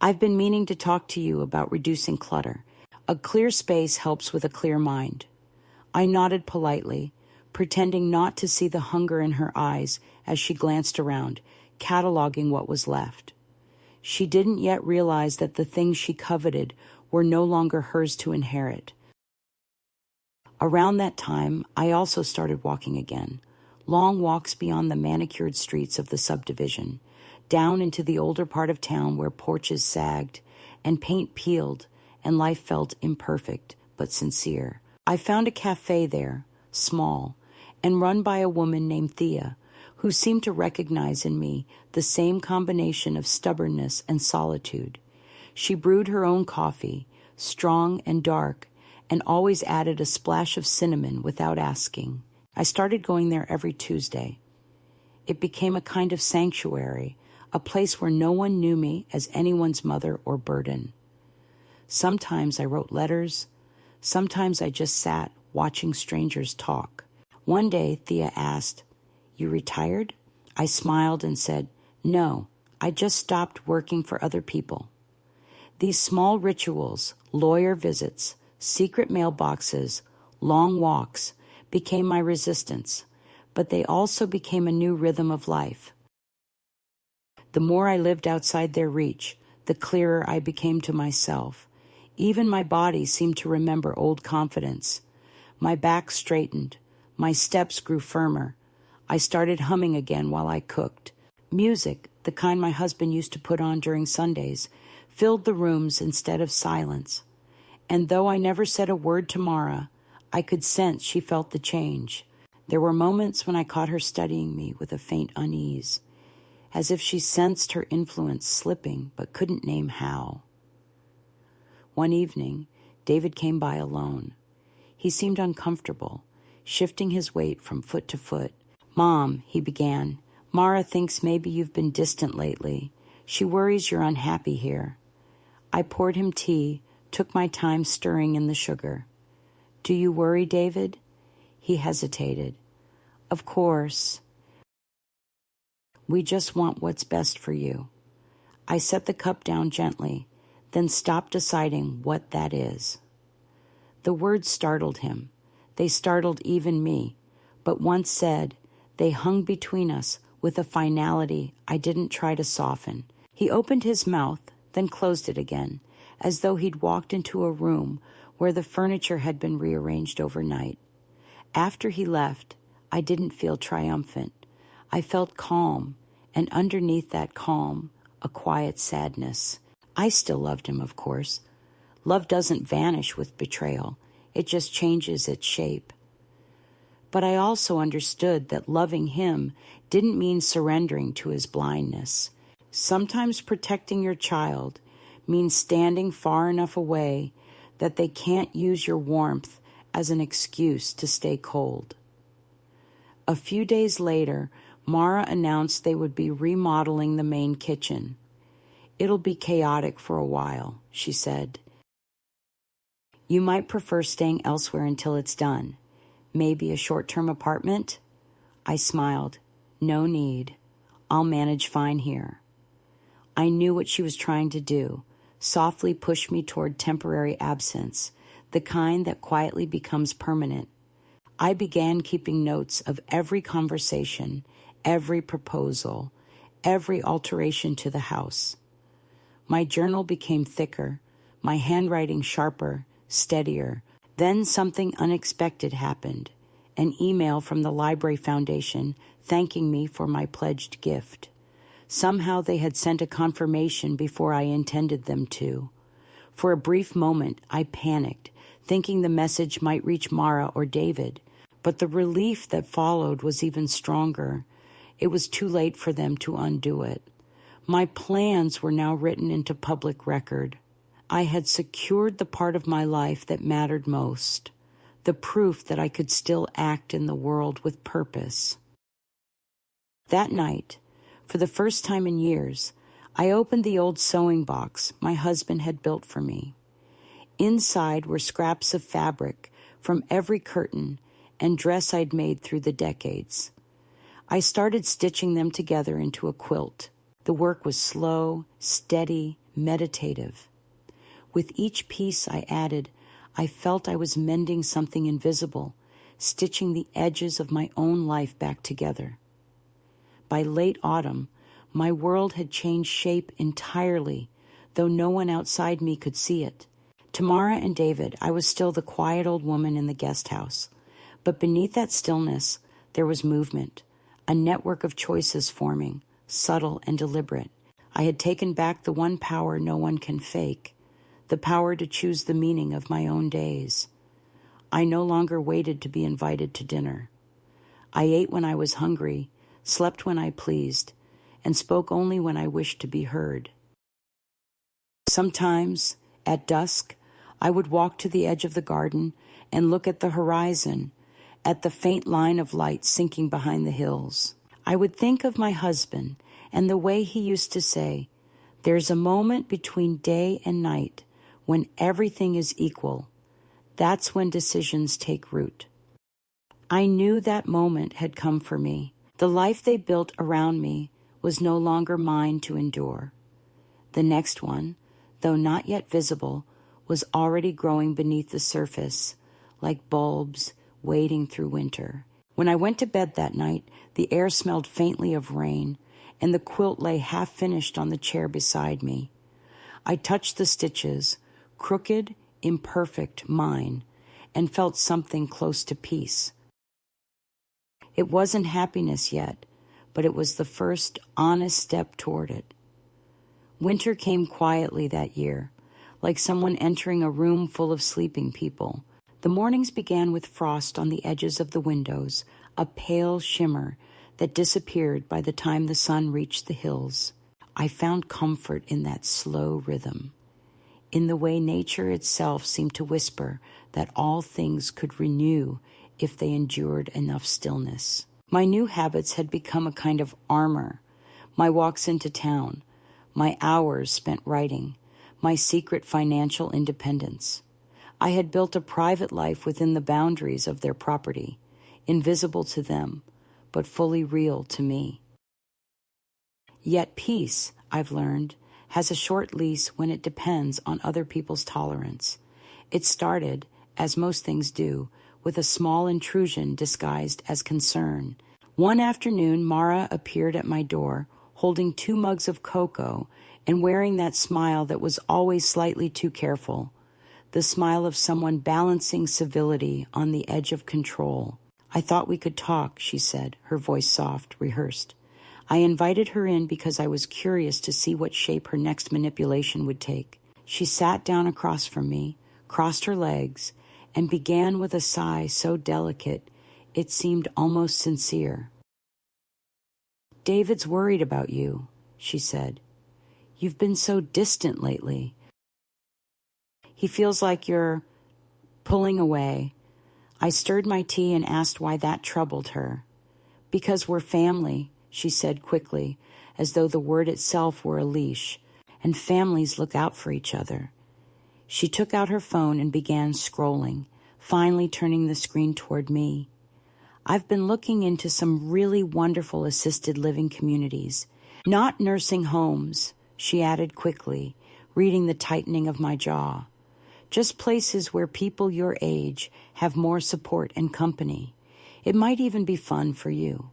"I've been meaning to talk to you about reducing clutter. A clear space helps with a clear mind." I nodded politely, pretending not to see the hunger in her eyes as she glanced around, cataloging what was left. She didn't yet realize that the things she coveted were no longer hers to inherit. Around that time, I also started walking again, long walks beyond the manicured streets of the subdivision, down into the older part of town where porches sagged and paint peeled and life felt imperfect but sincere. I found a cafe there, small, and run by a woman named Thea, who seemed to recognize in me the same combination of stubbornness and solitude. She brewed her own coffee, strong and dark, and always added a splash of cinnamon without asking. I started going there every Tuesday. It became a kind of sanctuary, a place where no one knew me as anyone's mother or burden. Sometimes I wrote letters. Sometimes I just sat watching strangers talk. One day, Thea asked, "You retired?" I smiled and said, "No, I just stopped working for other people." These small rituals, lawyer visits, secret mailboxes, long walks, became my resistance, but they also became a new rhythm of life. The more I lived outside their reach, the clearer I became to myself. Even my body seemed to remember old confidence. My back straightened. My steps grew firmer. I started humming again while I cooked. Music, the kind my husband used to put on during Sundays, filled the rooms instead of silence. And though I never said a word to Mara, I could sense she felt the change. There were moments when I caught her studying me with a faint unease, as if she sensed her influence slipping but couldn't name how. One evening, David came by alone. He seemed uncomfortable, shifting his weight from foot to foot. "Mom," he began, "Mara thinks maybe you've been distant lately. She worries you're unhappy here." I poured him tea, took my time stirring in the sugar. "Do you worry, David?" He hesitated. "Of course. We just want what's best for you." I set the cup down gently, then stopped deciding what that is. The words startled him. They startled even me, but once said, they hung between us with a finality I didn't try to soften. He opened his mouth, then closed it again, as though he'd walked into a room where the furniture had been rearranged overnight. After he left, I didn't feel triumphant. I felt calm, and underneath that calm, a quiet sadness. I still loved him, of course. Love doesn't vanish with betrayal. It just changes its shape. But I also understood that loving him didn't mean surrendering to his blindness. Sometimes protecting your child means standing far enough away that they can't use your warmth as an excuse to stay cold. A few days later, Mara announced they would be remodeling the main kitchen. "It'll be chaotic for a while," she said. "You might prefer staying elsewhere until it's done. Maybe a short-term apartment?" I smiled. "No need. I'll manage fine here." I knew what she was trying to do, softly push me toward temporary absence, the kind that quietly becomes permanent. I began keeping notes of every conversation, every proposal, every alteration to the house. My journal became thicker, my handwriting sharper, steadier. Then something unexpected happened. An email from the Library Foundation thanking me for my pledged gift. Somehow they had sent a confirmation before I intended them to. For a brief moment, I panicked, thinking the message might reach Mara or David, but the relief that followed was even stronger. It was too late for them to undo it. My plans were now written into public record. I had secured the part of my life that mattered most, the proof that I could still act in the world with purpose. That night, for the first time in years, I opened the old sewing box my husband had built for me. Inside were scraps of fabric from every curtain and dress I'd made through the decades. I started stitching them together into a quilt. The work was slow, steady, meditative. With each piece I added, I felt I was mending something invisible, stitching the edges of my own life back together. By late autumn, my world had changed shape entirely, though no one outside me could see it. To Mara and David, I was still the quiet old woman in the guest house. But beneath that stillness, there was movement, a network of choices forming, subtle and deliberate. I had taken back the one power no one can fake, the power to choose the meaning of my own days. I no longer waited to be invited to dinner. I ate when I was hungry, slept when I pleased, and spoke only when I wished to be heard. Sometimes, at dusk, I would walk to the edge of the garden and look at the horizon, at the faint line of light sinking behind the hills. I would think of my husband and the way he used to say, "There's a moment between day and night when everything is equal. That's when decisions take root." I knew that moment had come for me. The life they built around me was no longer mine to endure. The next one, though not yet visible, was already growing beneath the surface, like bulbs wading through winter. When I went to bed that night, the air smelled faintly of rain, and the quilt lay half-finished on the chair beside me. I touched the stitches, crooked, imperfect, mine, and felt something close to peace. It wasn't happiness yet, but it was the first honest step toward it. Winter came quietly that year, like someone entering a room full of sleeping people. The mornings began with frost on the edges of the windows, a pale shimmer that disappeared by the time the sun reached the hills. I found comfort in that slow rhythm, in the way nature itself seemed to whisper that all things could renew if they endured enough stillness. My new habits had become a kind of armor. My walks into town, my hours spent writing, my secret financial independence. I had built a private life within the boundaries of their property, invisible to them, but fully real to me. Yet peace, I've learned, has a short lease when it depends on other people's tolerance. It started, as most things do, with a small intrusion disguised as concern. One afternoon, Mara appeared at my door, holding 2 mugs of cocoa and wearing that smile that was always slightly too careful, the smile of someone balancing civility on the edge of control. "I thought we could talk," she said, her voice soft, rehearsed. I invited her in because I was curious to see what shape her next manipulation would take. She sat down across from me, crossed her legs, and began with a sigh so delicate it seemed almost sincere. "David's worried about you," she said. "You've been so distant lately. He feels like you're pulling away." I stirred my tea and asked why that troubled her. "Because we're family," she said quickly, as though the word itself were a leash, and families look out for each other. She took out her phone and began scrolling, finally turning the screen toward me. "I've been looking into some really wonderful assisted living communities. Not nursing homes," she added quickly, reading the tightening of my jaw. Just places where people your age have more support and company. It might even be fun for you."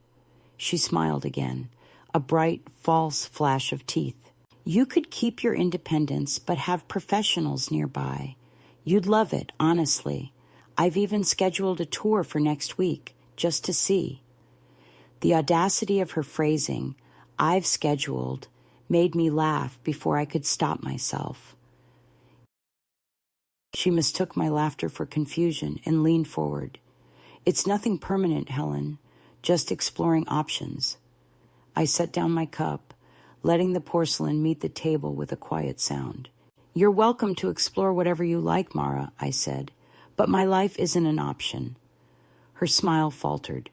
She smiled again, a bright, false flash of teeth. "You could keep your independence but have professionals nearby. You'd love it, honestly. I've even scheduled a tour for next week, just to see." The audacity of her phrasing, "I've scheduled," made me laugh before I could stop myself. She mistook my laughter for confusion and leaned forward. "It's nothing permanent, Helen, just exploring options." I set down my cup, letting the porcelain meet the table with a quiet sound. "You're welcome to explore whatever you like, Mara," I said, "but my life isn't an option." Her smile faltered.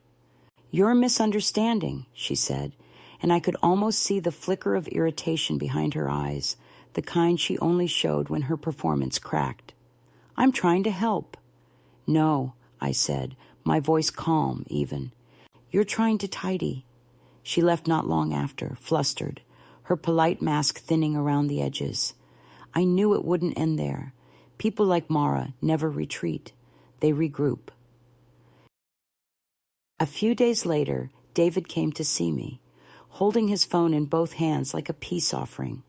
"You're a misunderstanding," she said, and I could almost see the flicker of irritation behind her eyes, the kind she only showed when her performance cracked. "I'm trying to help." "No," I said, my voice calm even. "You're trying to tidy." She left not long after, flustered, her polite mask thinning around the edges. I knew it wouldn't end there. People like Mara never retreat. They regroup. A few days later, David came to see me, holding his phone in both hands like a peace offering.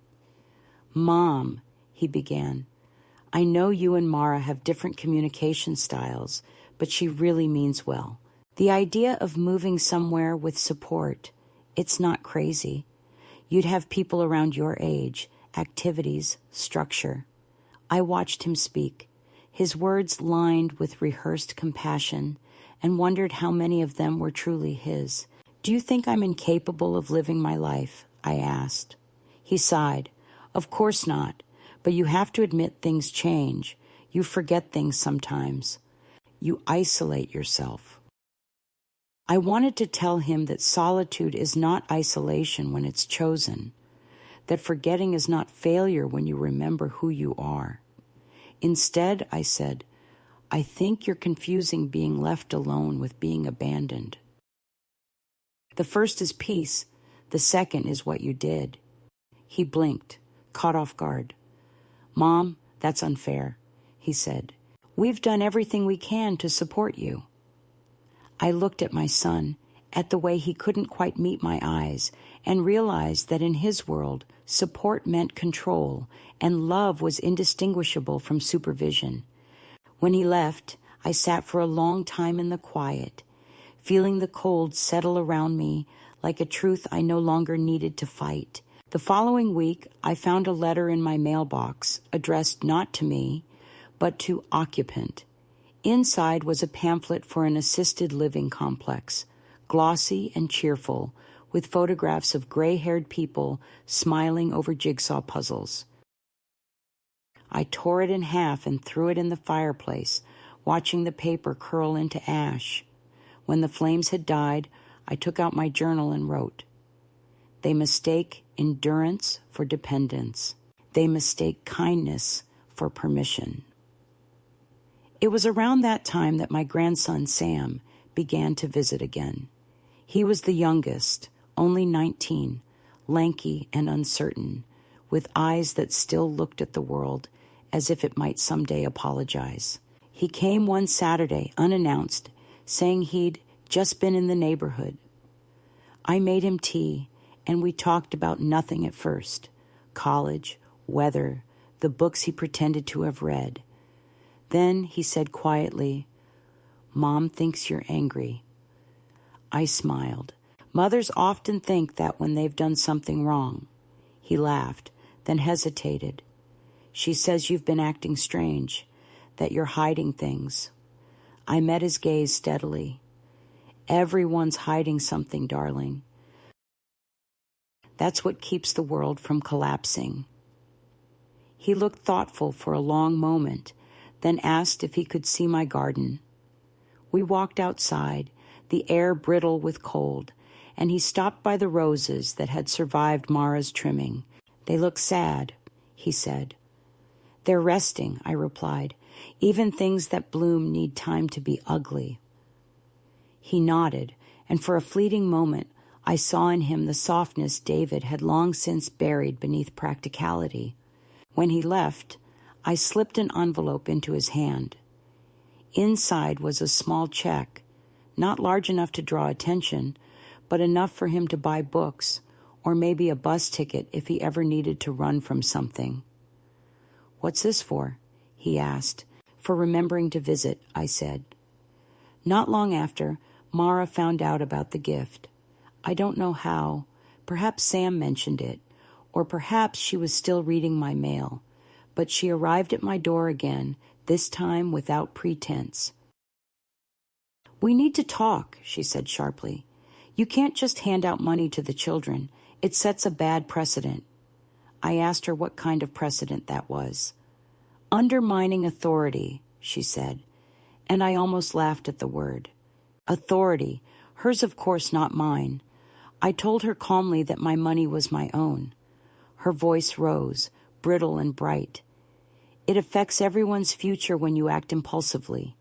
"Mom," he began, "I know you and Mara have different communication styles, but she really means well. The idea of moving somewhere with support, it's not crazy. You'd have people around your age, activities, structure." I watched him speak, his words lined with rehearsed compassion, and wondered how many of them were truly his. "Do you think I'm incapable of living my life?" I asked. He sighed. "Of course not, but you have to admit things change. You forget things sometimes. You isolate yourself." I wanted to tell him that solitude is not isolation when it's chosen, that forgetting is not failure when you remember who you are. Instead, I said, "I think you're confusing being left alone with being abandoned. The first is peace. The second is what you did." He blinked, caught off guard. "Mom, that's unfair," he said. "We've done everything we can to support you." I looked at my son, at the way he couldn't quite meet my eyes, and realized that in his world, support meant control, and love was indistinguishable from supervision. When he left, I sat for a long time in the quiet, feeling the cold settle around me like a truth I no longer needed to fight. The following week, I found a letter in my mailbox addressed not to me, but to occupant. Inside was a pamphlet for an assisted living complex, glossy and cheerful, with photographs of gray-haired people smiling over jigsaw puzzles. I tore it in half and threw it in the fireplace, watching the paper curl into ash. When the flames had died, I took out my journal and wrote, "They mistake endurance for dependence. They mistake kindness for permission." It was around that time that my grandson, Sam, began to visit again. He was the youngest, only 19, lanky and uncertain, with eyes that still looked at the world as if it might someday apologize. He came one Saturday, unannounced, saying he'd just been in the neighborhood. I made him tea, and we talked about nothing at first. College, weather, the books he pretended to have read. Then he said quietly, "Mom thinks you're angry." I smiled. Mothers often think that when they've done something wrong. He laughed, then hesitated. "She says you've been acting strange, that you're hiding things." I met his gaze steadily. "Everyone's hiding something, darling. That's what keeps the world from collapsing." He looked thoughtful for a long moment, then asked if he could see my garden. We walked outside, the air brittle with cold, and he stopped by the roses that had survived Mara's trimming. "They look sad," he said. "They're resting," I replied. "Even things that bloom need time to be ugly." He nodded, and for a fleeting moment I saw in him the softness David had long since buried beneath practicality. When he left, I slipped an envelope into his hand. Inside was a small check, not large enough to draw attention, but enough for him to buy books, or maybe a bus ticket if he ever needed to run from something. "What's this for?" he asked. "For remembering to visit," I said. Not long after, Mara found out about the gift. I don't know how. Perhaps Sam mentioned it, or perhaps she was still reading my mail. But she arrived at my door again, this time without pretense. "We need to talk," she said sharply. "You can't just hand out money to the children. It sets a bad precedent." I asked her what kind of precedent that was. "Undermining authority," she said, and I almost laughed at the word. Authority, hers of course, not mine. I told her calmly that my money was my own. Her voice rose, brittle and bright. "It affects everyone's future when you act impulsively."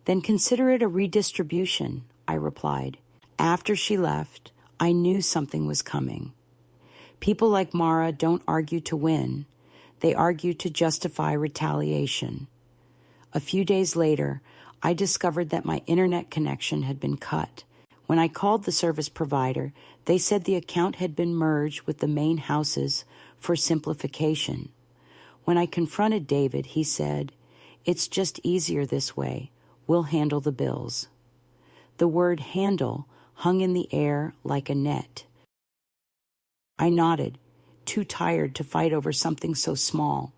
"Then consider it a redistribution," I replied. After she left, I knew something was coming. People like Mara don't argue to win. They argue to justify retaliation. A few days later, I discovered that my internet connection had been cut. When I called the service provider, they said the account had been merged with the main house's for simplification. When I confronted David, he said, "It's just easier this way. We'll handle the bills." The word handle hung in the air like a net. I nodded, too tired to fight over something so small,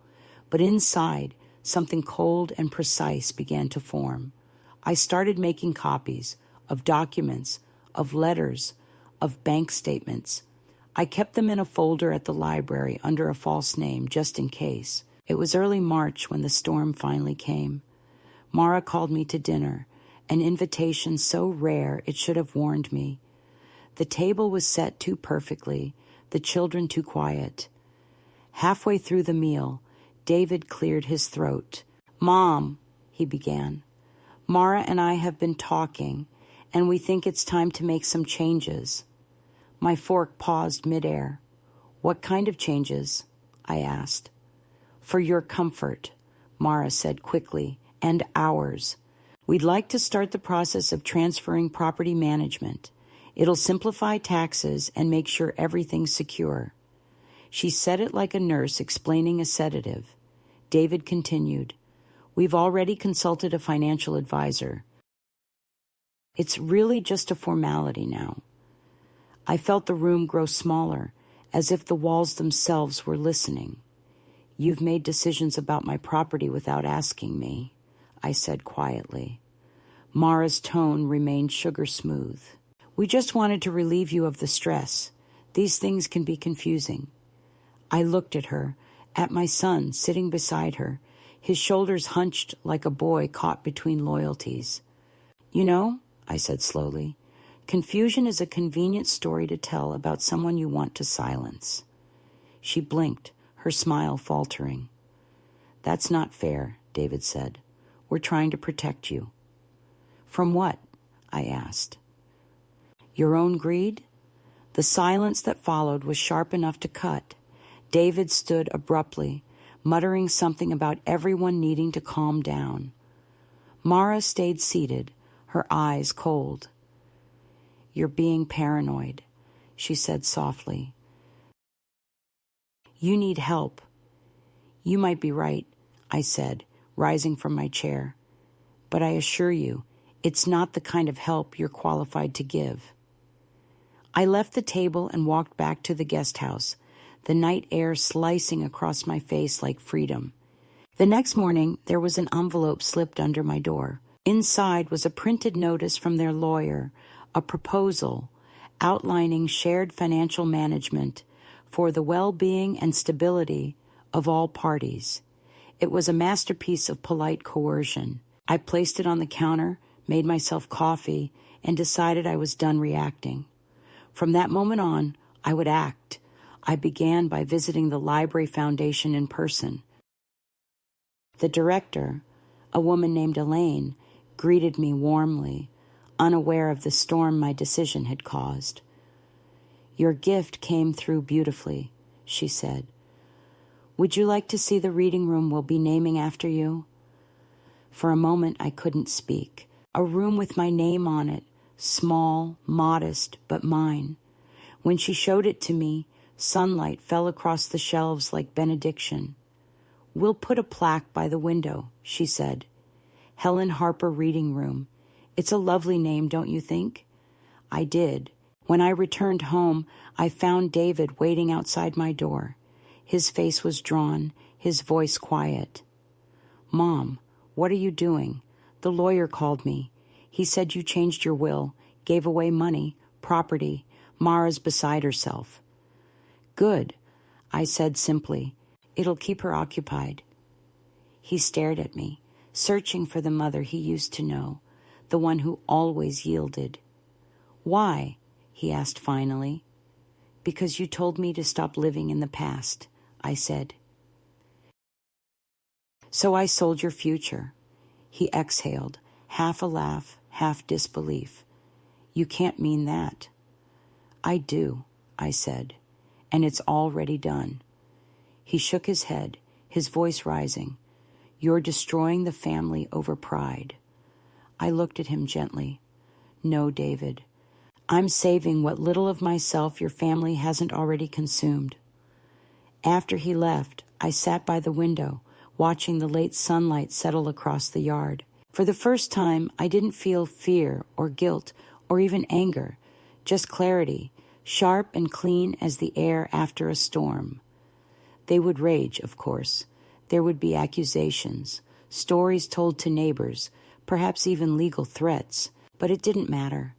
but inside, something cold and precise began to form. I started making copies of documents, of letters, of bank statements. I kept them in a folder at the library under a false name, just in case. It was early March when the storm finally came. Mara called me to dinner, an invitation so rare it should have warned me. The table was set too perfectly, the children too quiet. Halfway through the meal, David cleared his throat. "Mom," he began, "Mara and I have been talking, and we think it's time to make some changes." My fork paused midair. "What kind of changes?" I asked. "For your comfort," Mara said quickly, "and ours. We'd like to start the process of transferring property management. It'll simplify taxes and make sure everything's secure." She said it like a nurse explaining a sedative. David continued, "We've already consulted a financial advisor. It's really just a formality now." I felt the room grow smaller, as if the walls themselves were listening. "You've made decisions about my property without asking me," I said quietly. Mara's tone remained sugar smooth. "We just wanted to relieve you of the stress. These things can be confusing." I looked at her, at my son sitting beside her, his shoulders hunched like a boy caught between loyalties. "You know," I said slowly, "confusion is a convenient story to tell about someone you want to silence." She blinked, her smile faltering. "That's not fair," David said. "We're trying to protect you." "From what?" I asked. "Your own greed?" The silence that followed was sharp enough to cut. David stood abruptly, muttering something about everyone needing to calm down. Mara stayed seated, her eyes cold. "You're being paranoid," she said softly. "You need help." "You might be right," I said, rising from my chair. "But I assure you, it's not the kind of help you're qualified to give." I left the table and walked back to the guest house, the night air slicing across my face like freedom. The next morning, there was an envelope slipped under my door. Inside was a printed notice from their lawyer, a proposal outlining shared financial management for the well-being and stability of all parties. It was a masterpiece of polite coercion. I placed it on the counter, made myself coffee, and decided I was done reacting. From that moment on, I would act. I began by visiting the Library Foundation in person. The director, a woman named Elaine, greeted me warmly, unaware of the storm my decision had caused. "Your gift came through beautifully," she said. Would you like to see the reading room we'll be naming after you? For a moment, I couldn't speak. A room with my name on it, small, modest, but mine. When she showed it to me, sunlight fell across the shelves like benediction. We'll put a plaque by the window, she said. Helen Harper Reading Room. It's a lovely name, don't you think? I did. When I returned home, I found David waiting outside my door. His face was drawn, his voice quiet. Mom, what are you doing? The lawyer called me. He said you changed your will, gave away money, property. Mara's beside herself. Good, I said simply. It'll keep her occupied. He stared at me, searching for the mother he used to know, the one who always yielded. Why? He asked finally. Because you told me to stop living in the past, I said. So I sold your future. He exhaled, half a laugh, half disbelief. You can't mean that. I do, I said, and it's already done. He shook his head, his voice rising. You're destroying the family over pride. I looked at him gently. No, David. I'm saving what little of myself your family hasn't already consumed. After he left, I sat by the window, watching the late sunlight settle across the yard. For the first time, I didn't feel fear or guilt or even anger, just clarity, sharp and clean as the air after a storm. They would rage, of course. There would be accusations, stories told to neighbors, perhaps even legal threats, but it didn't matter.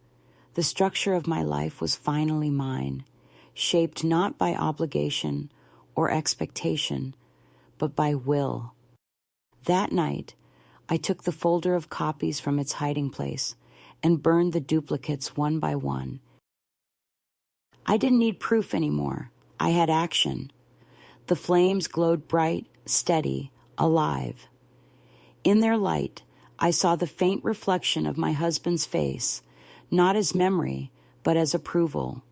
The structure of my life was finally mine, shaped not by obligation or expectation, but by will. That night, I took the folder of copies from its hiding place and burned the duplicates one by one. I didn't need proof anymore. I had action. The flames glowed bright, steady, alive. In their light, I saw the faint reflection of my husband's face, not as memory, but as approval.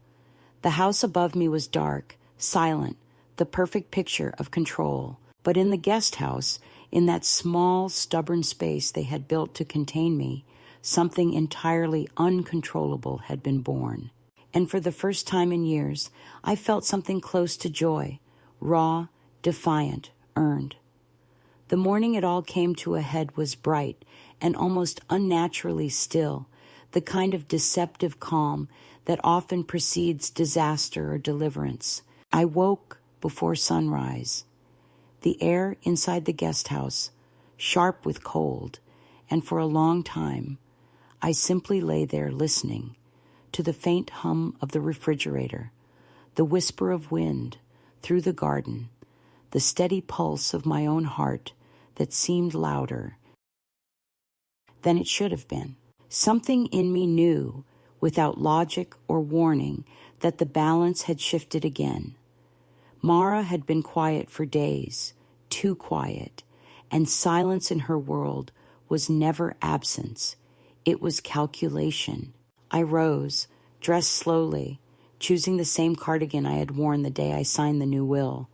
The house above me was dark, silent, the perfect picture of control. But in the guest house, in that small, stubborn space they had built to contain me, something entirely uncontrollable had been born. And for the first time in years, I felt something close to joy, raw, defiant, earned. The morning it all came to a head was bright and almost unnaturally still, the kind of deceptive calm that often precedes disaster or deliverance. I woke before sunrise. The air inside the guest house, sharp with cold, and for a long time, I simply lay there listening to the faint hum of the refrigerator, the whisper of wind through the garden, the steady pulse of my own heart that seemed louder than it should have been. Something in me knew, without logic or warning, that the balance had shifted again. Mara had been quiet for days, too quiet, and silence in her world was never absence. It was calculation. I rose, dressed slowly, choosing the same cardigan I had worn the day I signed the new will,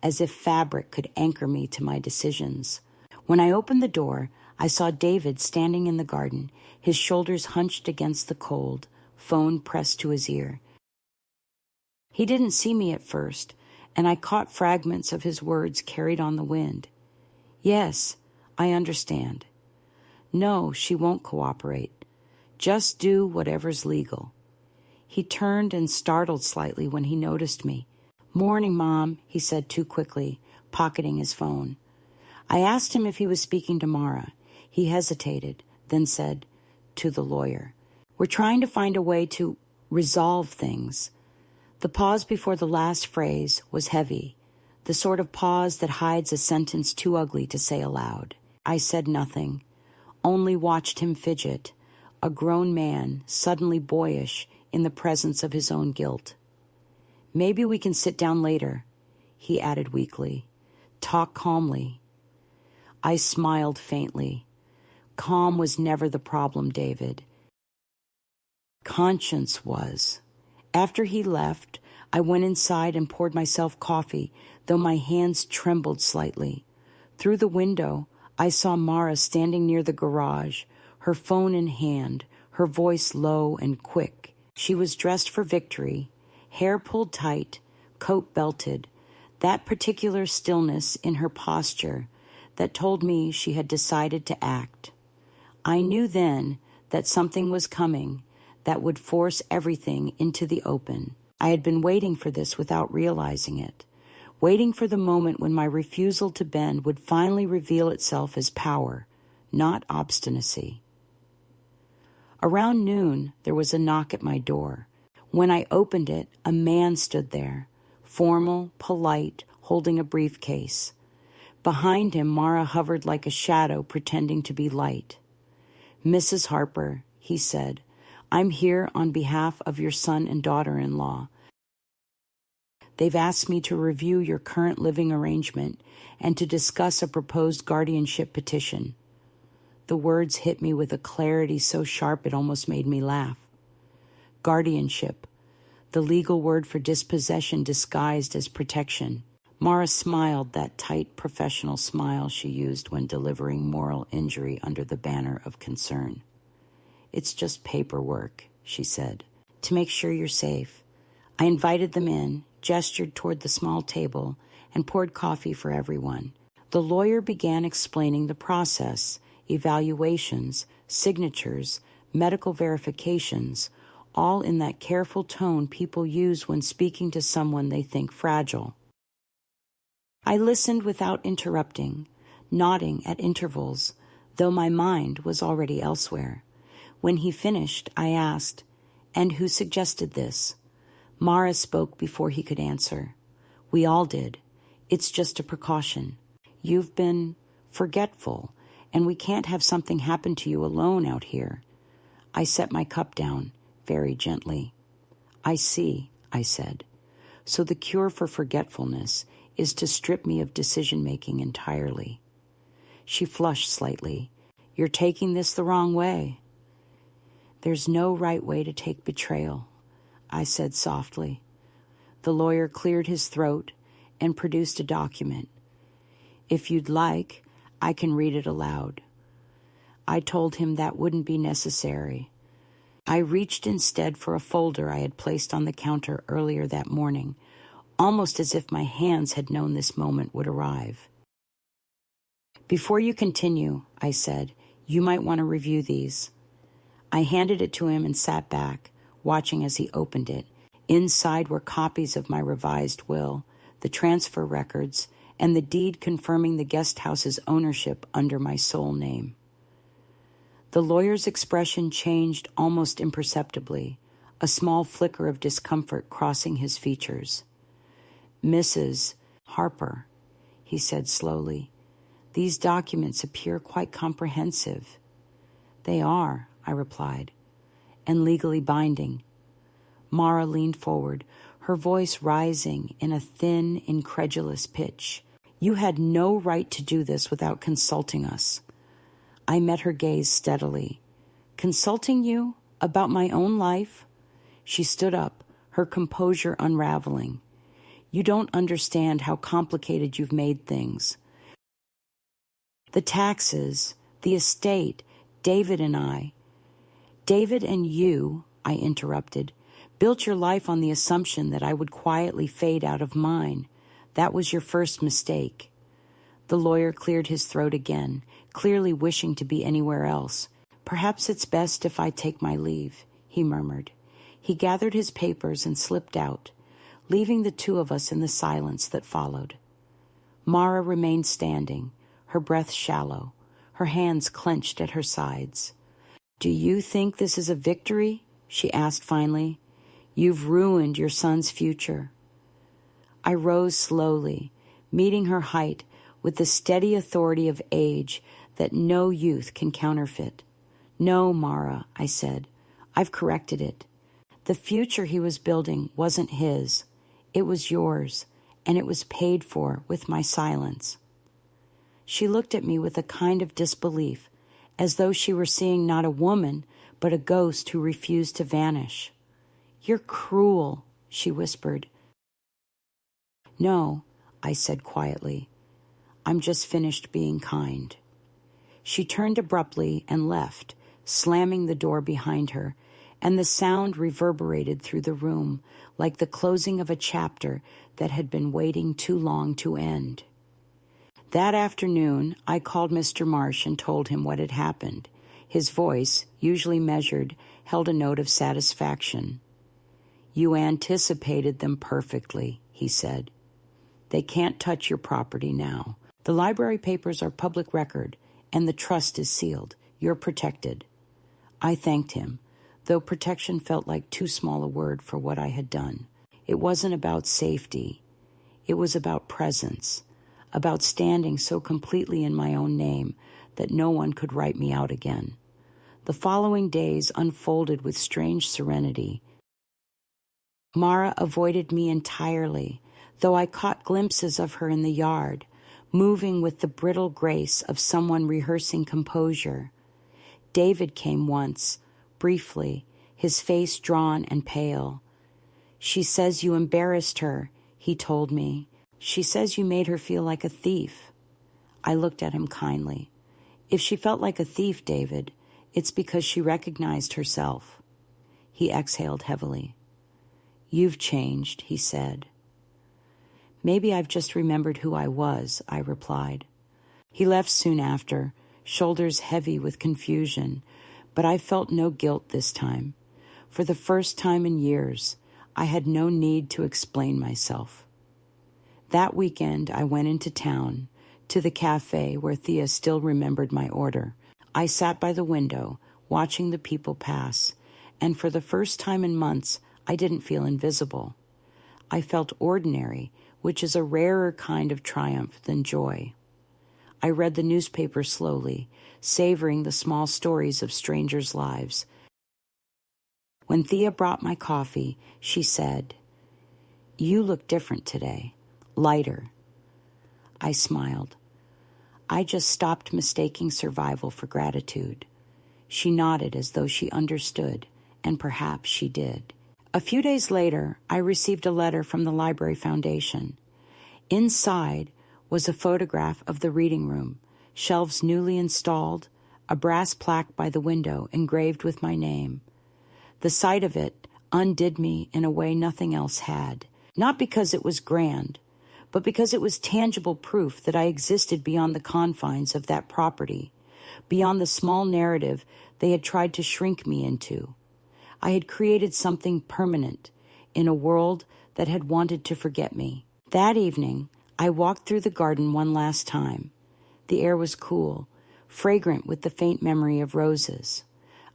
as if fabric could anchor me to my decisions. When I opened the door, I saw David standing in the garden, his shoulders hunched against the cold, phone pressed to his ear. He didn't see me at first, and I caught fragments of his words carried on the wind. Yes, I understand. No, she won't cooperate. Just do whatever's legal. He turned and startled slightly when he noticed me. Morning, Mom, he said too quickly, pocketing his phone. I asked him if he was speaking to Mara. He hesitated, then said, to the lawyer, We're trying to find a way to resolve things. The pause before the last phrase was heavy, the sort of pause that hides a sentence too ugly to say aloud. I said nothing, only watched him fidget, a grown man, suddenly boyish in the presence of his own guilt. Maybe we can sit down later, he added weakly. Talk calmly. I smiled faintly. Calm was never the problem, David. Conscience was. After he left, I went inside and poured myself coffee, though my hands trembled slightly. Through the window, I saw Mara standing near the garage, her phone in hand, her voice low and quick. She was dressed for victory, hair pulled tight, coat belted, that particular stillness in her posture that told me she had decided to act. I knew then that something was coming that would force everything into the open. I had been waiting for this without realizing it, waiting for the moment when my refusal to bend would finally reveal itself as power, not obstinacy. Around noon, there was a knock at my door. When I opened it, a man stood there, formal, polite, holding a briefcase. Behind him, Mara hovered like a shadow, pretending to be light. "Mrs. Harper," he said, "I'm here on behalf of your son and daughter-in-law. They've asked me to review your current living arrangement and to discuss a proposed guardianship petition." The words hit me with a clarity so sharp it almost made me laugh. Guardianship, the legal word for dispossession disguised as protection. Mara smiled, that tight professional smile she used when delivering moral injury under the banner of concern. "It's just paperwork," she said, "to make sure you're safe." I invited them in, gestured toward the small table, and poured coffee for everyone. The lawyer began explaining the process, evaluations, signatures, medical verifications, all in that careful tone people use when speaking to someone they think fragile. I listened without interrupting, nodding at intervals, though my mind was already elsewhere. When he finished, I asked, "And who suggested this?" Mara spoke before he could answer. "We all did. It's just a precaution. You've been forgetful, and we can't have something happen to you alone out here." I set my cup down, very gently. "I see," I said. "So the cure for forgetfulness is to strip me of decision-making entirely." She flushed slightly. "You're taking this the wrong way." "There's no right way to take betrayal," I said softly. The lawyer cleared his throat and produced a document. "If you'd like, I can read it aloud." I told him that wouldn't be necessary. I reached instead for a folder I had placed on the counter earlier that morning, almost as if my hands had known this moment would arrive. "Before you continue," I said, "you might want to review these." I handed it to him and sat back, watching as he opened it. Inside were copies of my revised will, the transfer records, and the deed confirming the guest house's ownership under my sole name. The lawyer's expression changed almost imperceptibly, a small flicker of discomfort crossing his features. "Mrs. Harper," he said slowly, "these documents appear quite comprehensive." "They are," I replied, "and legally binding." Mara leaned forward, her voice rising in a thin, incredulous pitch. "You had no right to do this without consulting us." I met her gaze steadily. "Consulting you? About my own life?" She stood up, her composure unraveling. "You don't understand how complicated you've made things. The taxes, the estate, David and I." "David and you," I interrupted, "built your life on the assumption that I would quietly fade out of mine. That was your first mistake." The lawyer cleared his throat again, clearly wishing to be anywhere else. "Perhaps it's best if I take my leave," he murmured. He gathered his papers and slipped out, leaving the two of us in the silence that followed. Mara remained standing, her breath shallow, her hands clenched at her sides. "Do you think this is a victory?" she asked finally. "You've ruined your son's future." I rose slowly, meeting her height with the steady authority of age that no youth can counterfeit. "No, Mara," I said. "I've corrected it. The future he was building wasn't his. It was yours, and it was paid for with my silence." She looked at me with a kind of disbelief, as though she were seeing not a woman, but a ghost who refused to vanish. "You're cruel," she whispered. "No, I said quietly. I'm just finished being kind. She turned abruptly and left, slamming the door behind her, and the sound reverberated through the room like the closing of a chapter that had been waiting too long to end. That afternoon, I called Mr. Marsh and told him what had happened. His voice, usually measured, held a note of satisfaction. You anticipated them perfectly, he said. They can't touch your property now. The library papers are public record, and the trust is sealed. You're protected. I thanked him, though protection felt like too small a word for what I had done. It wasn't about safety. It was about presence, about standing so completely in my own name that no one could write me out again. The following days unfolded with strange serenity. Mara avoided me entirely, though I caught glimpses of her in the yard, moving with the brittle grace of someone rehearsing composure. David came once, briefly, his face drawn and pale. She says you embarrassed her, he told me. She says you made her feel like a thief. I looked at him kindly. If she felt like a thief, David, it's because she recognized herself. He exhaled heavily. You've changed, he said. Maybe I've just remembered who I was, I replied. He left soon after, shoulders heavy with confusion, but I felt no guilt this time. For the first time in years, I had no need to explain myself. That weekend, I went into town, to the cafe where Thea still remembered my order. I sat by the window, watching the people pass, and for the first time in months, I didn't feel invisible. I felt ordinary, which is a rarer kind of triumph than joy. I read the newspaper slowly, savoring the small stories of strangers' lives. When Thea brought my coffee, she said, You look different today, lighter. I smiled. I just stopped mistaking survival for gratitude. She nodded as though she understood, and perhaps she did. A few days later, I received a letter from the Library Foundation. Inside was a photograph of the reading room, shelves newly installed, a brass plaque by the window engraved with my name. The sight of it undid me in a way nothing else had, not because it was grand, but because it was tangible proof that I existed beyond the confines of that property, beyond the small narrative they had tried to shrink me into. I had created something permanent in a world that had wanted to forget me. That evening, I walked through the garden one last time. The air was cool, fragrant with the faint memory of roses.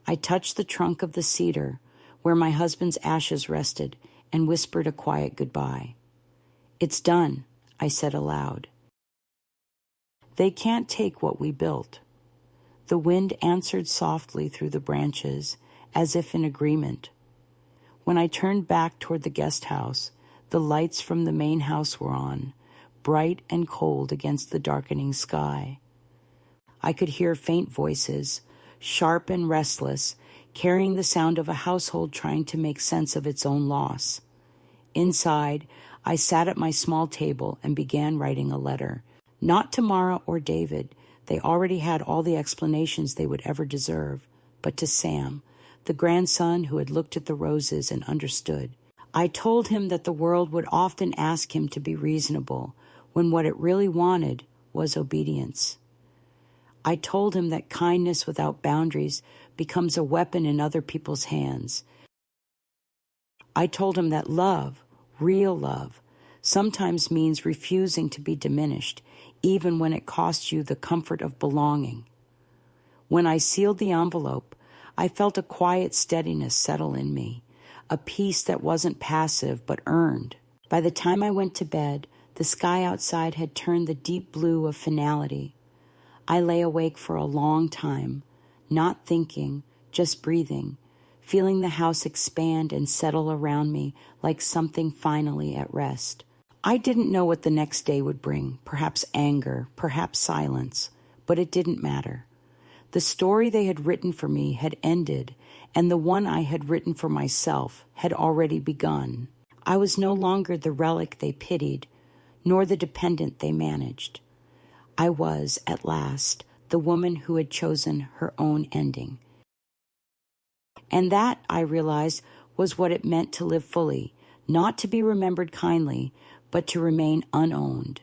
I touched the trunk of the cedar where my husband's ashes rested and whispered a quiet goodbye. It's done, I said aloud. They can't take what we built. The wind answered softly through the branches, as if in agreement. When I turned back toward the guest house, the lights from the main house were on, bright and cold against the darkening sky. I could hear faint voices, sharp and restless, carrying the sound of a household trying to make sense of its own loss. Inside, I sat at my small table and began writing a letter. Not to Mara or David. They already had all the explanations they would ever deserve, but to Sam, the grandson who had looked at the roses and understood. I told him that the world would often ask him to be reasonable, when what it really wanted was obedience. I told him that kindness without boundaries becomes a weapon in other people's hands. I told him that love, real love, sometimes means refusing to be diminished, even when it costs you the comfort of belonging. When I sealed the envelope, I felt a quiet steadiness settle in me, a peace that wasn't passive but earned. By the time I went to bed, the sky outside had turned the deep blue of finality. I lay awake for a long time, not thinking, just breathing, feeling the house expand and settle around me like something finally at rest. I didn't know what the next day would bring, perhaps anger, perhaps silence, but it didn't matter. The story they had written for me had ended, and the one I had written for myself had already begun. I was no longer the relic they pitied, nor the dependent they managed. I was, at last, the woman who had chosen her own ending. And that, I realized, was what it meant to live fully, not to be remembered kindly, but to remain unowned.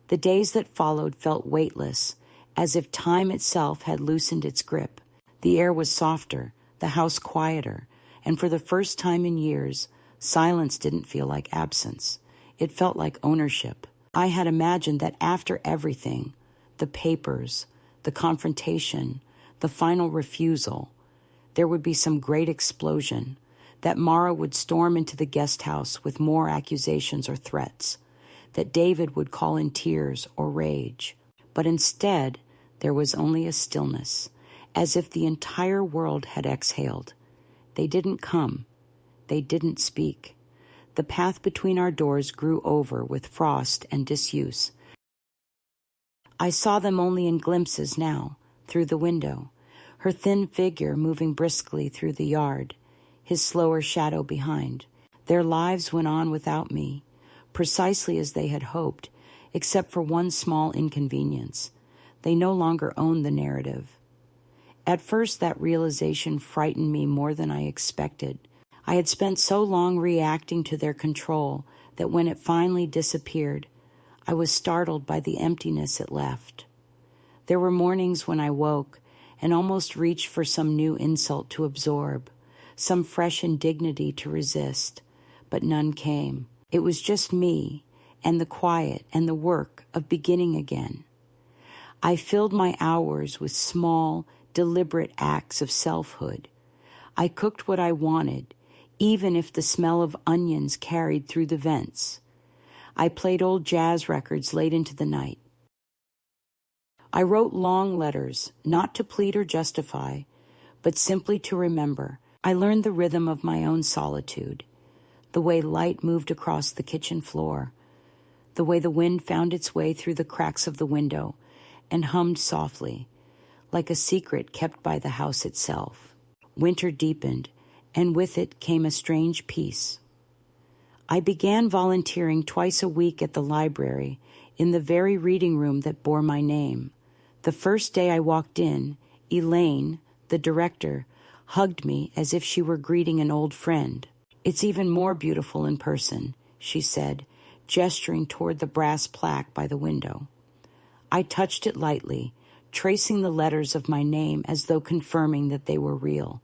The days that followed felt weightless, as if time itself had loosened its grip. The air was softer, the house quieter, and for the first time in years, silence didn't feel like absence. It felt like ownership. I had imagined that after everything, the papers, the confrontation, the final refusal, there would be some great explosion, that Mara would storm into the guest house with more accusations or threats, that David would call in tears or rage. But instead, there was only a stillness, as if the entire world had exhaled. They didn't come. They didn't speak. The path between our doors grew over with frost and disuse. I saw them only in glimpses now, through the window, her thin figure moving briskly through the yard, his slower shadow behind. Their lives went on without me, precisely as they had hoped, except for one small inconvenience. They no longer owned the narrative. At first, that realization frightened me more than I expected. I had spent so long reacting to their control that when it finally disappeared, I was startled by the emptiness it left. There were mornings when I woke and almost reached for some new insult to absorb, some fresh indignity to resist, but none came. It was just me and the quiet and the work of beginning again. I filled my hours with small, deliberate acts of selfhood. I cooked what I wanted, even if the smell of onions carried through the vents. I played old jazz records late into the night. I wrote long letters, not to plead or justify, but simply to remember. I learned the rhythm of my own solitude, the way light moved across the kitchen floor, the way the wind found its way through the cracks of the window and hummed softly, like a secret kept by the house itself. Winter deepened, and with it came a strange peace. I began volunteering twice a week at the library, in the very reading room that bore my name. The first day I walked in, Elaine, the director, hugged me as if she were greeting an old friend. "It's even more beautiful in person," she said, gesturing toward the brass plaque by the window. I touched it lightly, tracing the letters of my name as though confirming that they were real.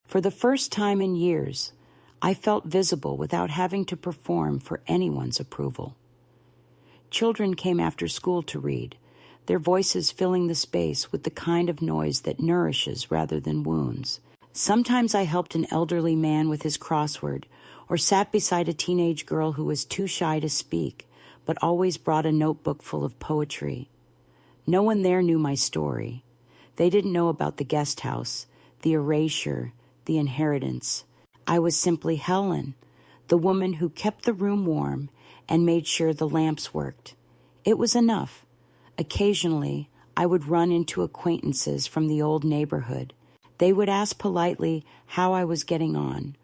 For the first time in years, I felt visible without having to perform for anyone's approval. Children came after school to read, their voices filling the space with the kind of noise that nourishes rather than wounds. Sometimes I helped an elderly man with his crossword, or sat beside a teenage girl who was too shy to speak, but always brought a notebook full of poetry. No one there knew my story. They didn't know about the guest house, the erasure, the inheritance. I was simply Helen, the woman who kept the room warm and made sure the lamps worked. It was enough. Occasionally, I would run into acquaintances from the old neighborhood. They would ask politely how I was getting on,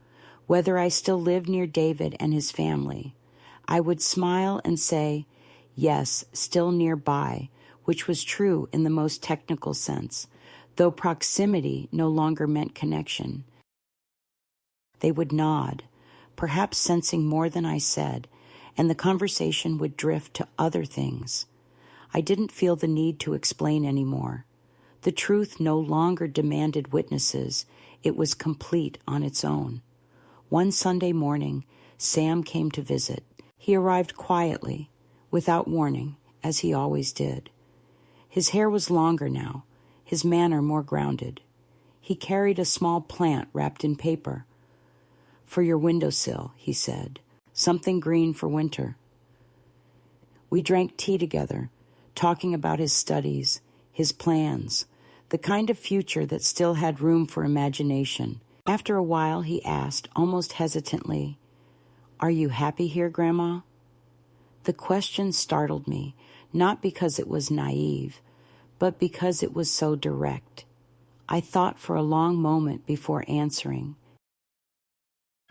whether I still lived near David and his family. I would smile and say, yes, still nearby, which was true in the most technical sense, though proximity no longer meant connection. They would nod, perhaps sensing more than I said, and the conversation would drift to other things. I didn't feel the need to explain anymore. The truth no longer demanded witnesses. It was complete on its own. One Sunday morning, Sam came to visit. He arrived quietly, without warning, as he always did. His hair was longer now, his manner more grounded. He carried a small plant wrapped in paper. "For your windowsill," he said. "Something green for winter." We drank tea together, talking about his studies, his plans, the kind of future that still had room for imagination. After a while, he asked, almost hesitantly, "Are you happy here, Grandma?" The question startled me, not because it was naive, but because it was so direct. I thought for a long moment before answering.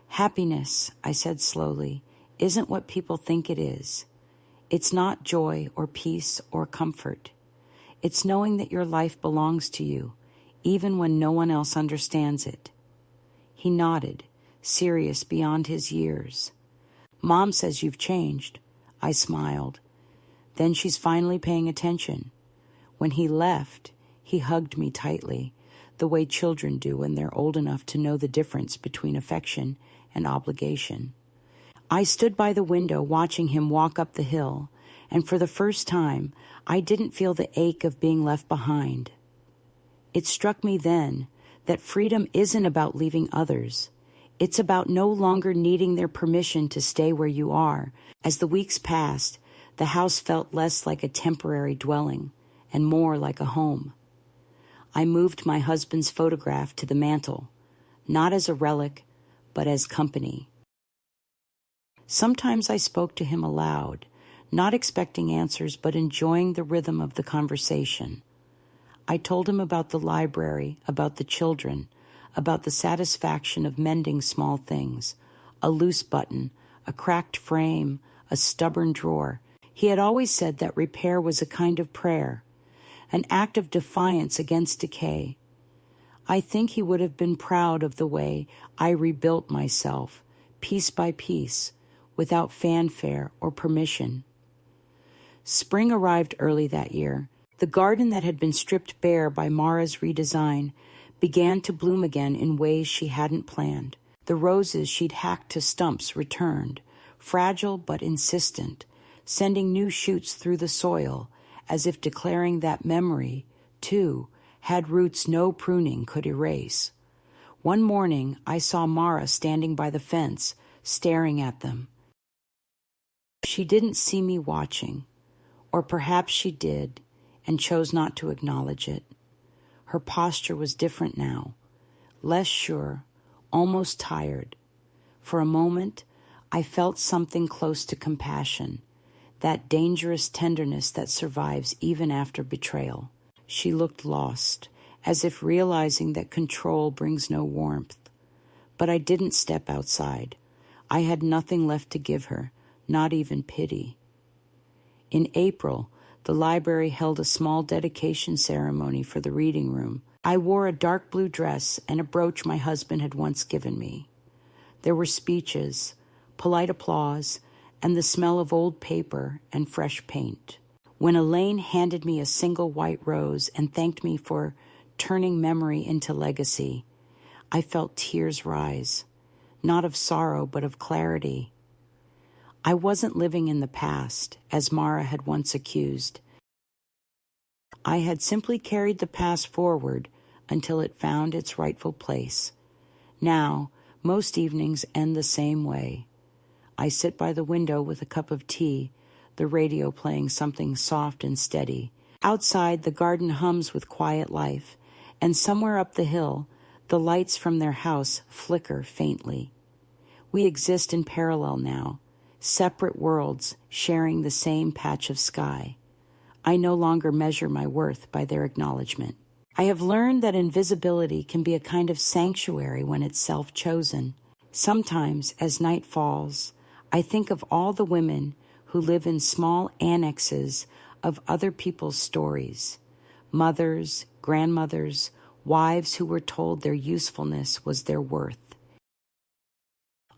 "Happiness," I said slowly, isn't what people think it is. It's not joy or peace or comfort. It's knowing that your life belongs to you, even when no one else understands it. He nodded, serious beyond his years. Mom says you've changed. I smiled. Then she's finally paying attention. When he left, he hugged me tightly, the way children do when they're old enough to know the difference between affection and obligation. I stood by the window watching him walk up the hill, and for the first time, I didn't feel the ache of being left behind. It struck me then that freedom isn't about leaving others. It's about no longer needing their permission to stay where you are. As the weeks passed, the house felt less like a temporary dwelling and more like a home. I moved my husband's photograph to the mantel, not as a relic, but as company. Sometimes I spoke to him aloud, not expecting answers, but enjoying the rhythm of the conversation. I told him about the library, about the children, about the satisfaction of mending small things, a loose button, a cracked frame, a stubborn drawer. He had always said that repair was a kind of prayer, an act of defiance against decay. I think he would have been proud of the way I rebuilt myself, piece by piece, without fanfare or permission. Spring arrived early that year. The garden that had been stripped bare by Mara's redesign began to bloom again in ways she hadn't planned. The roses she'd hacked to stumps returned, fragile but insistent, sending new shoots through the soil, as if declaring that memory, too, had roots no pruning could erase. One morning, I saw Mara standing by the fence, staring at them. She didn't see me watching, or perhaps she did, and chose not to acknowledge it. Her posture was different now, less sure, almost tired. For a moment, I felt something close to compassion, that dangerous tenderness that survives even after betrayal. She looked lost, as if realizing that control brings no warmth. But I didn't step outside. I had nothing left to give her, not even pity. In April, the library held a small dedication ceremony for the reading room. I wore a dark blue dress and a brooch my husband had once given me. There were speeches, polite applause, and the smell of old paper and fresh paint. When Elaine handed me a single white rose and thanked me for turning memory into legacy, I felt tears rise, not of sorrow but of clarity. I wasn't living in the past, as Mara had once accused. I had simply carried the past forward until it found its rightful place. Now, most evenings end the same way. I sit by the window with a cup of tea, the radio playing something soft and steady. Outside, the garden hums with quiet life, and somewhere up the hill, the lights from their house flicker faintly. We exist in parallel now, separate worlds sharing the same patch of sky. I no longer measure my worth by their acknowledgement. I have learned that invisibility can be a kind of sanctuary when it's self-chosen. Sometimes, as night falls, I think of all the women who live in small annexes of other people's stories, mothers, grandmothers, wives who were told their usefulness was their worth.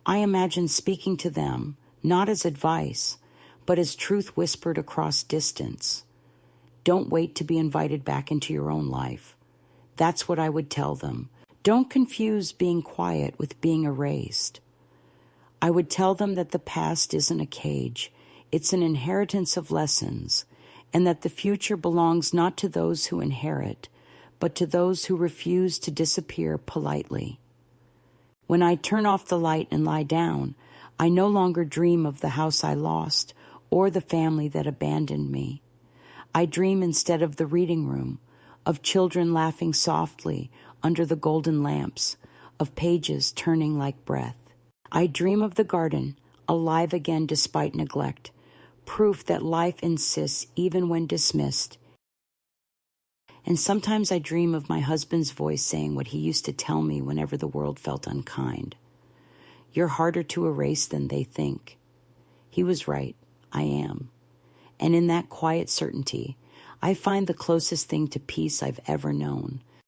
I imagine speaking to them, not as advice, but as truth whispered across distance. Don't wait to be invited back into your own life. That's what I would tell them. Don't confuse being quiet with being erased. I would tell them that the past isn't a cage. It's an inheritance of lessons, and that the future belongs not to those who inherit, but to those who refuse to disappear politely. When I turn off the light and lie down, I no longer dream of the house I lost or the family that abandoned me. I dream instead of the reading room, of children laughing softly under the golden lamps, of pages turning like breath. I dream of the garden, alive again despite neglect, proof that life insists even when dismissed. And sometimes I dream of my husband's voice saying what he used to tell me whenever the world felt unkind. You're harder to erase than they think. He was right. I am. And in that quiet certainty, I find the closest thing to peace I've ever known.